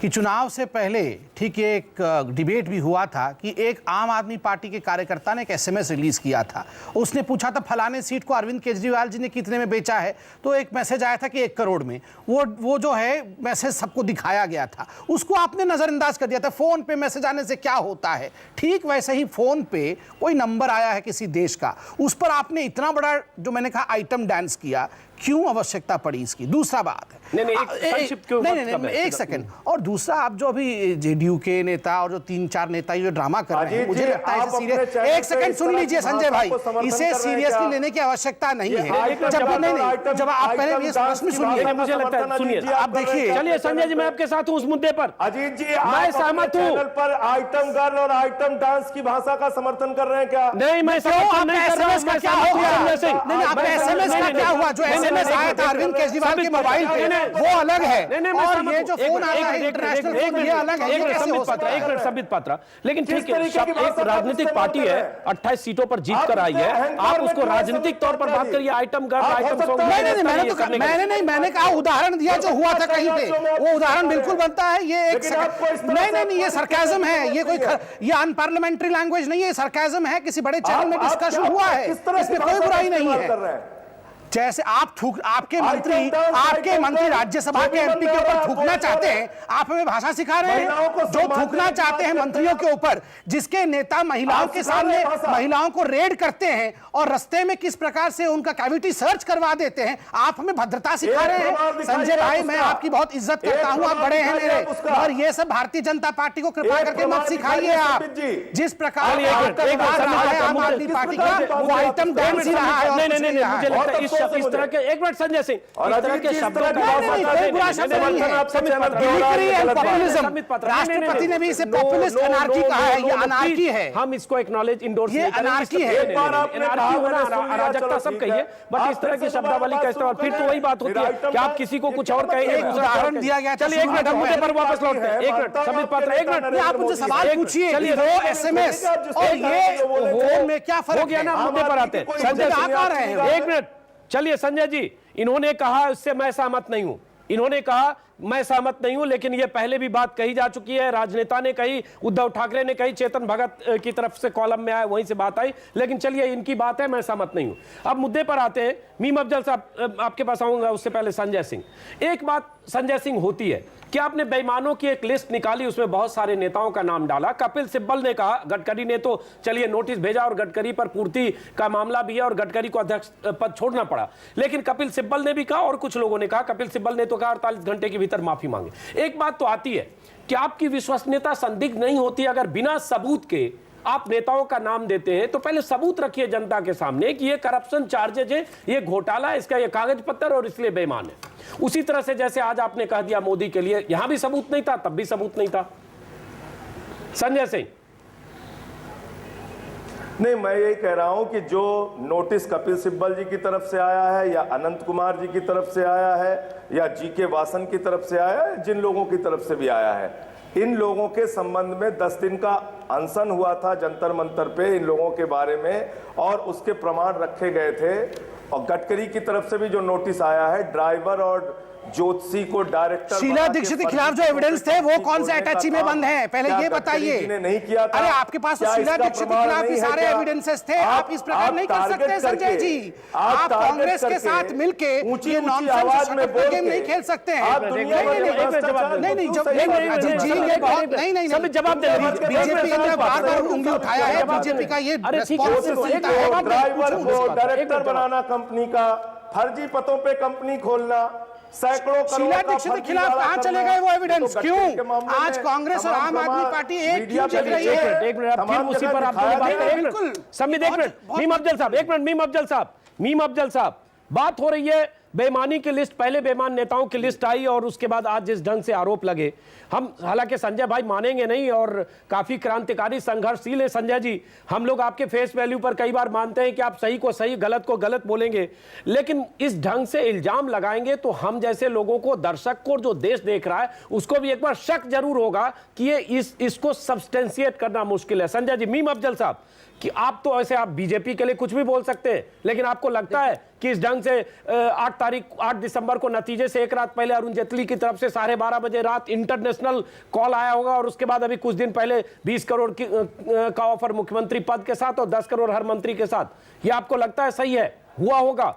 कि चुनाव से पहले ठीक एक डिबेट भी हुआ था कि एक आम आदमी पार्टी के कार्यकर्ता ने एक एसएमएस रिलीज किया था। उसने पूछा था फलाने सीट को अरविंद केजरीवाल जी ने कितने में बेचा है, तो एक मैसेज आया था कि 1 करोड़ में। वो जो है मैसेज सबको दिखाया गया था, उसको आपने नज़रअंदाज कर दिया था। फ़ोन पे मैसेज आने से क्या होता है, ठीक वैसे ही फ़ोन पे कोई नंबर आया है किसी देश का, उस पर आपने इतना बड़ा जो मैंने कहा आइटम डांस किया, क्यों आवश्यकता पड़ी इसकी? दूसरा बात है, नहीं एक सेकंड, और दूसरा आप जो अभी जेडीयू के नेता और जो 3-4 नेता जो ड्रामा कर रहे हैं, मुझे लगता है इसे सीरियस, एक सेकंड सुन लीजिए संजय भाई, इसे सीरियसली लेने की आवश्यकता नहीं है। जब आप पहले ये प्रश्न सुनिए,
मुझे लगता है सुनिए,
आप देखिए।
चलिए संजय जी मैं आपके साथ हूं उस मुद्दे पर।
अजीत जी
मैं सहमत हूं
पर आइटम गर्ल और आइटम डांस की भाषा का समर्थन कर रहे हैं क्या?
नहीं मैं समर्थन नहीं कर रहा हूं।
क्या हो गया? नहीं आपका एसएमएस का क्या हुआ? जो एसएमएस आया था अरविंद केजरीवाल के मोबाइल पे, वो अलग है और ये जो फोन आता है इंटरनेशनल फोन, ये अलग है। ये कैसे हो सकता है?
एक मिनट संबित पात्रा, लेकिन ठीक है एक राजनीतिक पार्टी है, 28 सीटों पर जीत कर आई है, आप उसको राजनीतिक तौर पर बात करिए, आइटम गर्ल आइटम सॉन्ग।
मैंने कहा उदाहरण दिया जो हुआ था कहीं पे, वो उदाहरण बिल्कुल बनता है। ये एक नहीं ये सरकाज़म है, ये कोई ये अनपार्लियामेंट्री लैंग्वेज नहीं है, सरकाज़म है, किसी बड़े चैनल में डिस्कशन हुआ है, इसमें कोई बुराई नहीं है। जैसे आपके मंत्री राज्यसभा के एमपी के ऊपर थूकना चाहते हैं, आप हमें भाषा सिखा रहे हैं। जो थूकना चाहते हैं मंत्रियों के ऊपर, जिसके नेता महिलाओं के सामने महिलाओं को रेड करते हैं और रास्ते में किस प्रकार से उनका कैविटी सर्च करवा देते हैं, आप हमें भद्रता सिखा रहे हैं। संजय भाई मैं आपकी बहुत इज्जत करता हूं, आप बड़े हैं मेरे, और ये सब भारतीय जनता पार्टी को कृपा करके मत सिखाइए। आप जिस प्रकार आम आदमी पार्टी का वो आइटम डांस ही रहा है।
इस तरह के एक मिनट संजय सिंह, इस तरह के शब्दों का
राष्ट्रपति ने भी इसे पॉपुलिस्ट अनार्की कहा है, ये अनार्की है।
हम इसको एक्नॉलेज इंडोर्स
ये अनार्की है,
अनार्की होना अराजकता सब कहिए, बट इस तरह की शब्दावली का इस्तेमाल फिर तो वही बात होती है कि आप किसी को कुछ और कहेंगे।
उदाहरण दिया गया।
चलिए एक मिनट, हम मुद्दे पर वापस लौटते हैं। एक मिनट संबित पात्रा, एक मिनट
आप मुझे सवाल पूछिए। चलिए वो एसएमएस और ये फोन में क्या फर्क
हो गया ना? मुद्दे पर आते हैं संजय,
आ रहे हैं।
एक मिनट चलिए संजय जी, इन्होंने कहा इससे मैं सहमत नहीं हूं, इन्होंने कहा मैं सहमत नहीं हूं, लेकिन यह पहले भी बात कही जा चुकी है, राजनेता ने कही, उद्धव ठाकरे ने कही, चेतन भगत की तरफ से कॉलम में आया वहीं से बात आई, लेकिन चलिए इनकी बात है, मैं सहमत नहीं हूं। अब मुद्दे पर आते हैं। मीम अफजल साहब आपके पास आऊंगा, उससे पहले संजय सिंह। एक बात संजय सिंह होती है कि आपने बेईमानों की एक लिस्ट निकाली, उसमें बहुत सारे नेताओं का नाम डाला। कपिल सिब्बल ने कहा, गडकरी ने तो चलिए नोटिस भेजा और गडकरी पर पूर्ति का मामला भी है और गडकरी को अध्यक्ष पद छोड़ना पड़ा, लेकिन कपिल सिब्बल ने भी कहा और कुछ लोगों ने कहा, कपिल सिब्बल ने तो कहा 48 घंटे के भीतर माफी मांगे। एक बात तो आती है कि आपकी विश्वसनीयता संदिग्ध नहीं होती अगर बिना सबूत के आप नेताओं का नाम देते हैं, तो पहले सबूत रखिए जनता के सामने कि ये करप्शन चार्जेज है, ये घोटाला है, इसका ये कागज पत्तर और इसलिए बेईमान है। उसी तरह से जैसे आज आपने कह दिया मोदी के लिए, यहां भी सबूत नहीं था, तब भी सबूत नहीं था। संजय सिंह,
नहीं, मैं यही कह रहा हूं कि जो नोटिस कपिल सिब्बल जी की तरफ से आया है या अनंत कुमार जी की तरफ से आया है या जीके वासन की तरफ से आया है, जिन लोगों की तरफ से भी आया है, इन लोगों के संबंध में 10 दिन का अनशन हुआ था जंतर मंतर पे इन लोगों के बारे में, और उसके प्रमाण रखे गए थे। और गडकरी की तरफ से भी जो नोटिस आया है, ड्राइवर और ज्योतिषी को डायरेक्टर,
शीला दीक्षित के खिलाफ जो एविडेंस थे वो कौन से अटैची में बंद है, पहले ये बताइए।
नहीं किया था।
अरे आपके पास तो शीला दीक्षित के खिलाफ भी सारे एविडेंसेस थे, आप इस प्रकार नहीं कर सकते संजय जी। आप कांग्रेस के साथ मिलके ये नॉनसेंस गेम नहीं खेल सकते हैं।
जवाब दे,
बीजेपी ने बार-बार उंगली उठाया है, बीजेपी का ये
ड्राइवर को डायरेक्टर बनाना कंपनी का, फर्जी पतों पे कंपनी खोलना, सैकड़ों करोड़
शीला
का
दीक्षित के
फर्जी
खिलाफ
दावा
कहां चले
करना,
गए वो एविडेंस?
तो
क्यों
गठबंधन के मामले
आज
में
कांग्रेस और आम आदमी पार्टी एक
मीडिया
क्यों चल रही है?
एक मिनट फिर उसी पर आप दोनों बात करें।
बिल्कुल।
संबित एक मिनट, मीम अफजल साहब एक मिनट, मीम अफजल साहब बात हो रही है बेईमानी की लिस्ट, पहले बेईमान नेताओं की लिस्ट आई और उसके बाद आज जिस ढंग से आरोप लगे, हम हालांकि संजय भाई मानेंगे नहीं और काफी क्रांतिकारी संघर्षशील है संजय जी, हम लोग आपके फेस वैल्यू पर कई बार मानते हैं कि आप सही को सही गलत को गलत बोलेंगे, लेकिन इस ढंग से इल्जाम लगाएंगे तो हम जैसे लोगों को, दर्शक को, जो देश देख रहा है उसको भी एक बार शक जरूर होगा कि ये इसको सब्सटेंशिएट करना मुश्किल है। संजय जी, मीम अफजल साहब कि आप तो ऐसे आप बीजेपी के लिए कुछ भी बोल सकते हैं, लेकिन आपको लगता है कि इस ढंग से 8 दिसंबर को नतीजे से एक रात पहले अरुण जेटली की तरफ से 12:30 बजे रात इंटरनेशनल कॉल आया होगा और उसके बाद अभी कुछ दिन पहले 20 करोड़ का ऑफर मुख्यमंत्री पद के साथ और 10 करोड़ हर मंत्री के साथ, ये आपको लगता है सही है, हुआ होगा?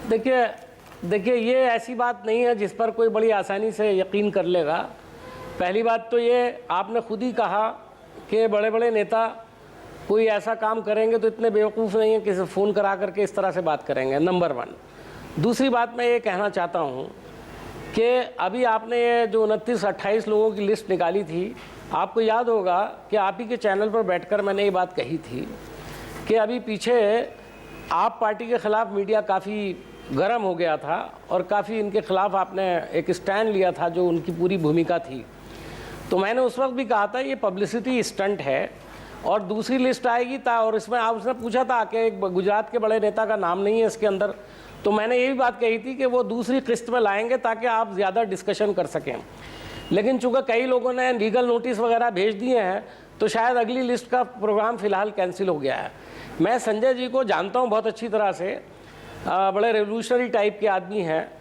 देखिए ये ऐसी बात नहीं है जिस पर कोई बड़ी आसानी से यकीन कर लेगा। पहली बात तो ये आपने खुद ही कहा कि बड़े बड़े नेता कोई ऐसा काम करेंगे तो इतने बेवकूफ़ नहीं है कि फ़ोन करा करके इस तरह से बात करेंगे, नंबर 1। दूसरी बात मैं ये कहना चाहता हूँ कि अभी आपने ये जो 29-28 लोगों की लिस्ट निकाली थी, आपको याद होगा कि आप ही के चैनल पर बैठकर मैंने ये बात कही थी कि अभी पीछे आप पार्टी के ख़िलाफ़ मीडिया काफ़ी गर्म हो गया था और काफ़ी इनके ख़िलाफ़ आपने एक स्टैंड लिया था जो उनकी पूरी भूमिका थी। तो मैंने उस वक्त भी कहा था ये पब्लिसिटी स्टंट है और दूसरी लिस्ट आएगी और इसमें आप उसने पूछा था कि एक गुजरात के बड़े नेता का नाम नहीं है इसके अंदर, तो मैंने ये भी बात कही थी कि वो दूसरी किस्त में लाएंगे ताकि आप ज़्यादा डिस्कशन कर सकें। लेकिन चूँकि कई लोगों ने लीगल नोटिस वगैरह भेज दिए हैं तो शायद अगली लिस्ट का प्रोग्राम फ़िलहाल कैंसिल हो गया है। मैं संजय जी को जानता हूँ बहुत अच्छी तरह से, बड़े रेवोल्यूशनरी टाइप के आदमी हैं।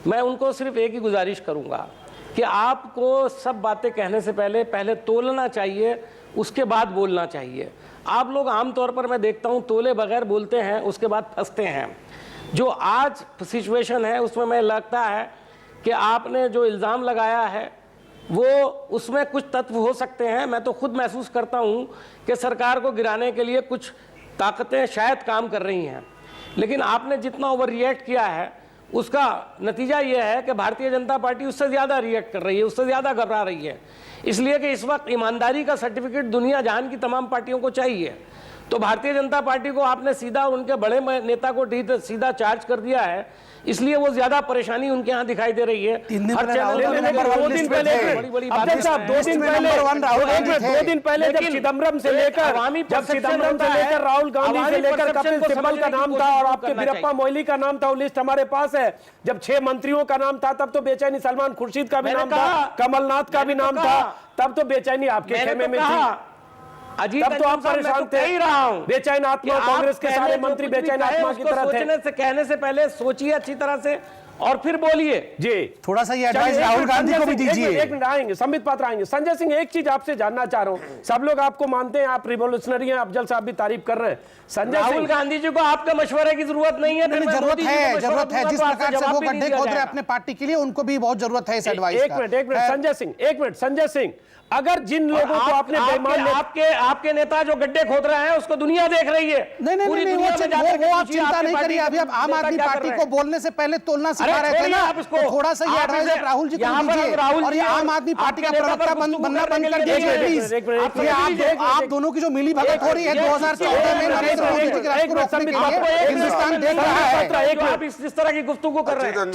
मैं उनको सिर्फ एक ही गुजारिश करूँगा कि आपको सब बातें कहने से पहले तोलना चाहिए, उसके बाद बोलना चाहिए। आप लोग आमतौर पर मैं देखता हूँ तोले बगैर बोलते हैं, उसके बाद फंसते हैं। जो आज सिचुएशन है उसमें मैं लगता है कि आपने जो इल्ज़ाम लगाया है वो उसमें कुछ तत्व हो सकते हैं। मैं तो खुद महसूस करता हूँ कि सरकार को गिराने के लिए कुछ ताकतें शायद काम कर रही हैं, लेकिन आपने जितना ओवर रिएक्ट किया है उसका नतीजा यह है कि भारतीय जनता पार्टी उससे ज़्यादा रिएक्ट कर रही है, उससे ज़्यादा घबरा रही है, इसलिए कि इस वक्त ईमानदारी का सर्टिफिकेट दुनिया जहान की तमाम पार्टियों को चाहिए। तो भारतीय जनता पार्टी को आपने सीधा उनके बड़े नेता को सीधा चार्ज कर दिया है, इसलिए वो ज्यादा परेशानी उनके यहाँ दिखाई दे रही है।
2 दिन पहले जब चिदम्बरम से लेकर राहुल गांधी से लेकर कपिल सिब्बल का नाम था और आपके वीरप्पा मोइली का नाम था, वो लिस्ट हमारे पास है। जब 6 मंत्रियों का नाम था तब तो बेचैनी सलमान खुर्शीद का भी नाम था, कमलनाथ का भी नाम था, तब तो बेचैनी आपके खेमे में थी। तब तो आप परेशान थे, बेचैन आत्मा, कांग्रेस के सारे मंत्री बेचैन आत्मा की तरह थे।
कहने से पहले सोचिए अच्छी तरह से और फिर बोलिए
जी।
थोड़ा सा ये एडवाइस राहुल गांधी को भी दीजिए।
एक मिनट आएंगे, संबित पात्रा आएंगे। संजय सिंह, एक चीज आपसे जानना चाह रहा हूं, सब लोग आपको मानते हैं, आप रिवोल्यूशनरी हैं, अफजल साहब भी तारीफ कर रहे हैं। संजय
राहुल गांधी जी को आपके मशवरे की जरूरत नहीं है।
जरूरत है जिस प्रकार से वो गड्ढे खोद रहे अपने पार्टी के लिए, उनको भी बहुत जरूरत है इस एडवाइस का।
एक मिनट संजय सिंह, अगर जिन लोगों को आपने बेईमान
आपके नेता जो गड्ढे खोद रहे हैं उसको दुनिया देख रही है।
नहीं, वो आप चिंता नहीं करिए। अभी आप आम आदमी पार्टी को बोलने से पहले तोलना सिखा रहे थे ना, तो थोड़ा सा ये एडवाइस राहुल जी को दीजिए और ये आम आदमी पार्टी का प्रवक्ता बनना बंद कर दीजिए प्लीज। आप दोनों की जो मिली भगत हो रही है 2014 में नरेंद्र मोदी जी के राज को रोकने के लिए हिंदुस्तान देख रहा है।
आप इस तरह की गुफ्तगू कर रहे हैं।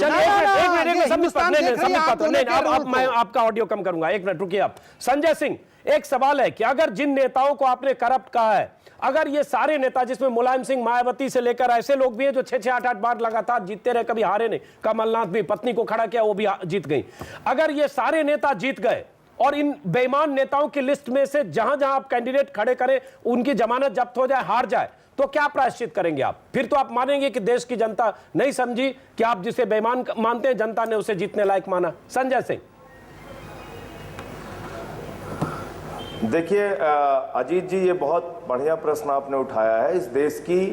मैं आपका ऑडियो कम करूंगा, 1 मिनट रुकिए आप। संजय सिंह, एक सवाल है कि अगर जिन नेताओं को आपने करप्ट कहा है, अगर ये सारे नेता, जिसमें मुलायम सिंह, मायावती से लेकर ऐसे लोग भी हैं जो 6-6, 8-8 बार लगातार जीतते रहे, कभी हारे नहीं, कमलनाथ भी पत्नी को खड़ा किया, वो भी जीत गई, अगर ये सारे नेता जीत गए और इन बेईमान नेताओं की लिस्ट में से जहां जहां आप कैंडिडेट खड़े करें उनकी जमानत जब्त हो जाए, हार जाए, तो क्या प्रायश्चित करेंगे आप? फिर तो आप मानेंगे कि देश की जनता नहीं समझी कि आप जिसे बेईमान मानते हैं जनता ने उसे जीतने लायक माना। संजय सिंह,
देखिए अजीत जी, ये बहुत बढ़िया प्रश्न आपने उठाया है। इस देश की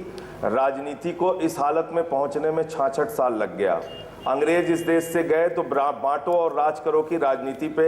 राजनीति को इस हालत में पहुंचने में 66 साल लग गया। अंग्रेज इस देश से गए तो बांटो और राज करो की राजनीति पे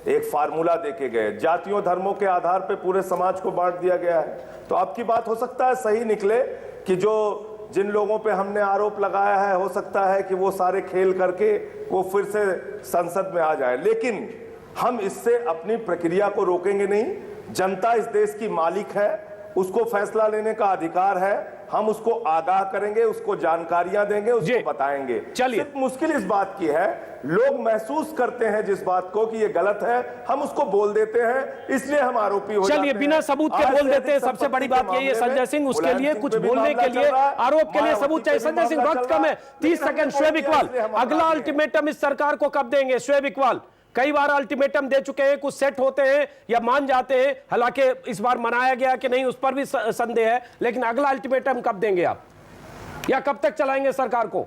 एक फार्मूला देके गए, जातियों धर्मों के आधार पे पूरे समाज को बांट दिया गया है। तो आपकी बात हो सकता है सही निकले कि जो जिन लोगों पे हमने आरोप लगाया है, हो सकता है कि वो सारे खेल करके वो फिर से संसद में आ जाए, लेकिन हम इससे अपनी प्रक्रिया को रोकेंगे नहीं। जनता इस देश की मालिक है, उसको फैसला लेने का अधिकार है। हम उसको आगाह करेंगे, उसको जानकारियां देंगे, उसको बताएंगे।
चलिए,
सिर्फ मुश्किल इस बात की है, लोग महसूस करते हैं जिस बात को कि ये गलत है, हम उसको बोल देते हैं, इसलिए हम आरोपी हो जाते हैं।
चलिए, बिना सबूत के बोल देते हैं। सबसे बड़ी बात यही है संजय सिंह, उसके लिए कुछ बोलने के लिए, आरोप के लिए सबूत चाहिए। संजय सिंह, वक्त कम है, 30 सेकंड। शोएब इकबाल, अगला अल्टीमेटम इस सरकार को कब देंगे? शोएब इकबाल, कई बार अल्टीमेटम दे चुके हैं, कुछ सेट होते हैं या मान जाते हैं, हालांकि इस बार मनाया गया कि नहीं उस पर भी संदेह है, लेकिन अगला अल्टीमेटम कब देंगे आप, या कब तक चलाएंगे सरकार को?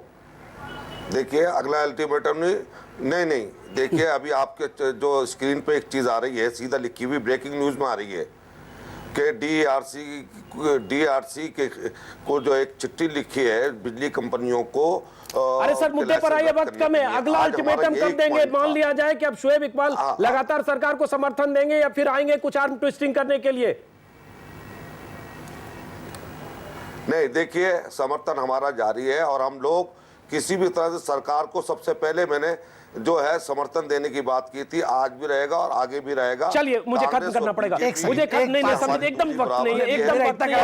देखिए, अगला अल्टीमेटम नहीं, देखिए अभी आपके जो स्क्रीन पे एक चीज आ रही है, सीधा लिखी हुई ब्रेकिंग न्यूज में आ रही है कि डीआरसी के को जो एक चिट्ठी लिखी है बिजली कंपनियों को।
अरे सर, मुद्दे पर आइए, वक्त कम है। अगला अल्टीमेटम कब देंगे? मान लिया जाए कि अब शोएब इकबाल लगातार सरकार को समर्थन देंगे या फिर आएंगे कुछ आर्म ट्विस्टिंग करने के लिए?
नहीं, देखिए समर्थन हमारा जारी है और हम लोग किसी भी तरह से सरकार को, सबसे पहले मैंने जो है समर्थन देने की बात की थी, आज भी रहेगा और आगे भी रहेगा।
चलिए, मुझे खत्म करना पड़ेगा। मुझे खत्म नहीं, एकदम वक्त नहीं है, एकदम वक्त नहीं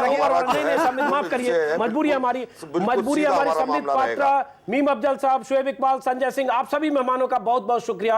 है। माफ करिए, मजबूरी हमारी संबित पात्रा, मीम अफजल साहब, शोएब इकबाल, संजय सिंह, आप सभी मेहमानों का बहुत बहुत शुक्रिया।